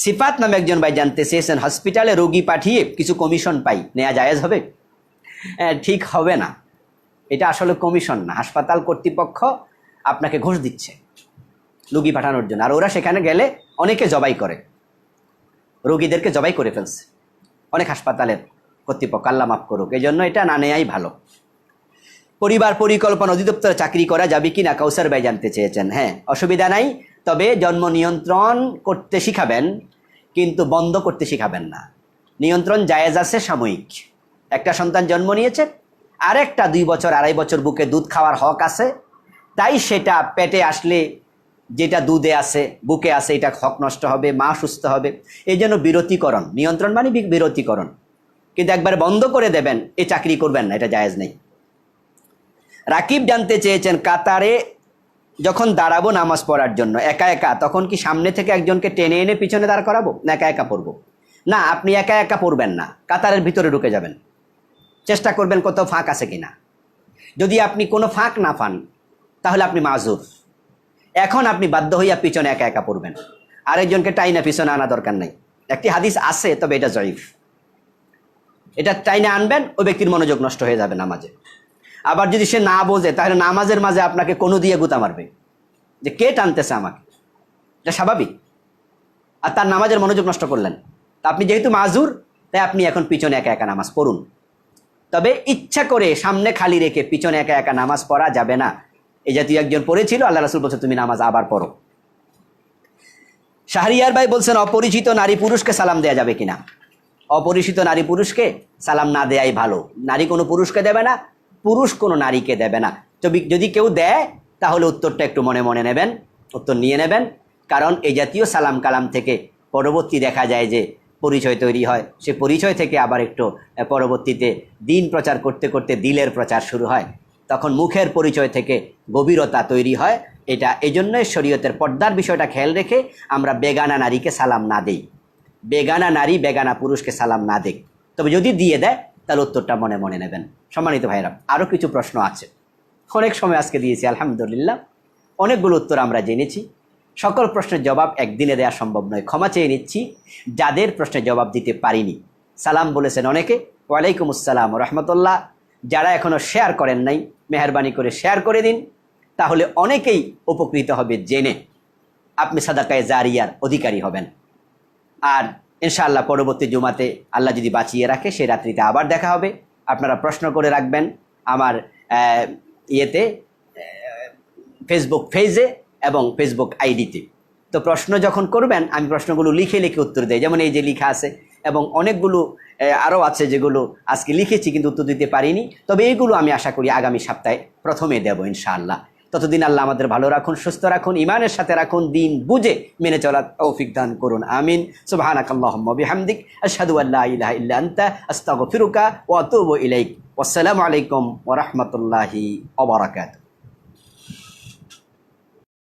সিফাত নামে একজন ভাই জানতে চেয়েছেন, হসপিটালে রোগী পাঠিয়ে কিছু কমিশন পাই, নেওয়া জায়েজ হবে? ঠিক হবে না। এটা আসলে কমিশন না, হাসপাতাল কর্তৃপক্ষ আপনাকে ঘুষ দিচ্ছে রোগী পাঠানোর জন্য। আর ওরা সেখানে গেলে অনেকে জবাই করে, রোগীদেরকে জবাই করে ফেলছে অনেক হাসপাতালের কর্তৃপক্ষ, আল্লাহ মাফ করুক। এই জন্য এটা না নেওয়াই ভালো। পরিবার পরিকল্পনা অধিদপ্তরে চাকরি করা যাবে কি না, কাউসার ভাই জানতে চেয়েছেন। হ্যাঁ, অসুবিধা নাই, তবে জন্ম নিয়ন্ত্রণ করতে শিখাবেন, কিন্তু বন্ধ করতে শিখাবেন না। নিয়ন্ত্রণ জায়েজ আছে সাময়িক। একটা সন্তান জন্ম নিয়েছে, আরেকটা 2 বছর 2.5 বছর বুকে দুধ খাওয়ার হক আছে, তাই সেটা পেটে আসলে যেটা দুধে আছে, বুকে আছে, এটা হক নষ্ট হবে, মা সুস্থ হবে। এই জন্য বিরতিকরণ, নিয়ন্ত্রণ মানে বিরতিকরণ। কিন্তু একবার বন্ধ করে দেবেন, এই চাকরি করবেন না, এটা জায়েজ নেই। রাকিব জানতে চেয়েছেন, কাতারে যখন দাঁড়াবো নামাজ পড়ার জন্য একা একা, তখন কি সামনে থেকে একজনকে টেনে এনে পিছনে দাঁড় করাবো, না একা একা পড়বো? না, আপনি একা একা পড়বেন না, কাতারের ভিতরে ঢুকে যাবেন। চেষ্টা করবেন কোথাও ফাঁক আছে কিনা। যদি আপনি কোনো ফাঁক না পান, তাহলে আপনি মাজুর। এখন আপনি বাধ্য হইয়া পিছনে একা একা পড়বেন, আরেকজনকে টাইনা পিছনে আনা দরকার নাই। একটি হাদিস আছে, তবে এটা জয়ীফ। এটা টাইনা আনবেন, ওই ব্যক্তির মনোযোগ নষ্ট হয়ে যাবে নামাজে। আবার যদি সে না বোঝে, তাহলে নামাজের মাঝে আপনাকে কোনো দিয়ে গুতা মারবে যে কে টানতেছে আমাকে, এটা স্বাভাবিক। আর তার নামাজের মনোযোগ নষ্ট করলেন। তা আপনি যেহেতু মাজুর, তাই আপনি এখন পিছনে একা একা নামাজ পড়ুন। তবে ইচ্ছা করে সামনে খালি রেখে পিছনে একা একা নামাজ পড়া যাবে না। এই জাতীয় একজন পড়েছিল, আল্লাহ রাসূল বলছে তুমি নামাজ আবার পড়ো। শাহরিয়ার ভাই বলছেন, অপরিচিত নারী পুরুষকে সালাম দেয়া যাবে কিনা? অপরিচিত নারী পুরুষকে সালাম না দেয়াই ভালো। নারী কোনো পুরুষকে দেবে না, পুরুষ কোনো নারীকে দেবে না। যদি কেউ দেয়, তাহলে উত্তরটা একটু মনে মনে নেবেন, উত্তর নিয়ে নেবেন। কারণ এই জাতীয় সালাম কালাম থেকে পরবর্তী দেখা যায় যে পরিচয় তৈরি হয়, সে পরিচয় থেকে আবার একটু পরবর্তীতে দিন প্রচার করতে করতে দিলের প্রচার শুরু হয়, তখন মুখের পরিচয় থেকে গভীরতা তৈরি হয়। এটা এই জন্যই শরীয়তের পর্দার বিষয়টা খেয়াল রেখে আমরা বেগানা নারীকে সালাম না দেই, বেগানা নারী বেগানা পুরুষকে সালাম না দেই। তবে যদি দিয়ে দেয়, তাহলে উত্তরটা মনে মনে নেবেন। সম্মানিত ভাইরা, আরও কিছু প্রশ্ন আছে, অনেক সময় আজকে দিয়েছি আলহামদুলিল্লাহ, অনেকগুলো উত্তর আমরা জেনেছি। সকল প্রশ্নের জবাব একদিনে দেওয়া সম্ভব নয়, ক্ষমা চেয়ে নিচ্ছি যাদের প্রশ্নের জবাব দিতে পারিনি। সালাম বলেছেন অনেকে, ওয়ালাইকুম আসসালাম রহমতুল্লাহ। যারা এখনও শেয়ার করেন নাই, মেহরবানি করে শেয়ার করে দিন, তাহলে অনেকেই উপকৃত হবে জেনে। আপনি সাদাকায়ে জারিয়ার অধিকারী হবেন। আর ইনশাআল্লাহ পরবর্তী জুমাতে আল্লাহ যদি বাঁচিয়ে রাখে, সেই রাত্রিতে আবার দেখা হবে। আপনারা প্রশ্ন করে রাখবেন আমার ফেসবুক পেজে এবং ফেসবুক আইডিতে। তো প্রশ্ন যখন করবেন, আমি প্রশ্নগুলো লিখে লিখে উত্তর দেই। যেমন এই যে লেখা আছে, এবং অনেকগুলো আরও আছে যেগুলো আজকে লিখেছি কিন্তু উত্তর দিতে পারিনি। তবে এইগুলো আমি আশা করি আগামী সপ্তাহে প্রথমে দেব ইনশাআল্লাহ। ততদিন আল্লাহ আমাদের ভালো রাখুন, সুস্থ রাখুন, ইমানের সাথে রাখুন, দিন বুঝে মেনে চলার তৌফিক দান করুন। আমিন। সুবহানাকাল্লাহুম্মা বিহামদিক, আশহাদু আল্লা ইলাহা ইল্লা আনতা, আস্তাগফিরুকা ওয়া আতুবু ইলাইক। ওয়াসসালামু আলাইকুম ওয়া রাহমাতুল্লাহি ওয়া বারাকাতুহু।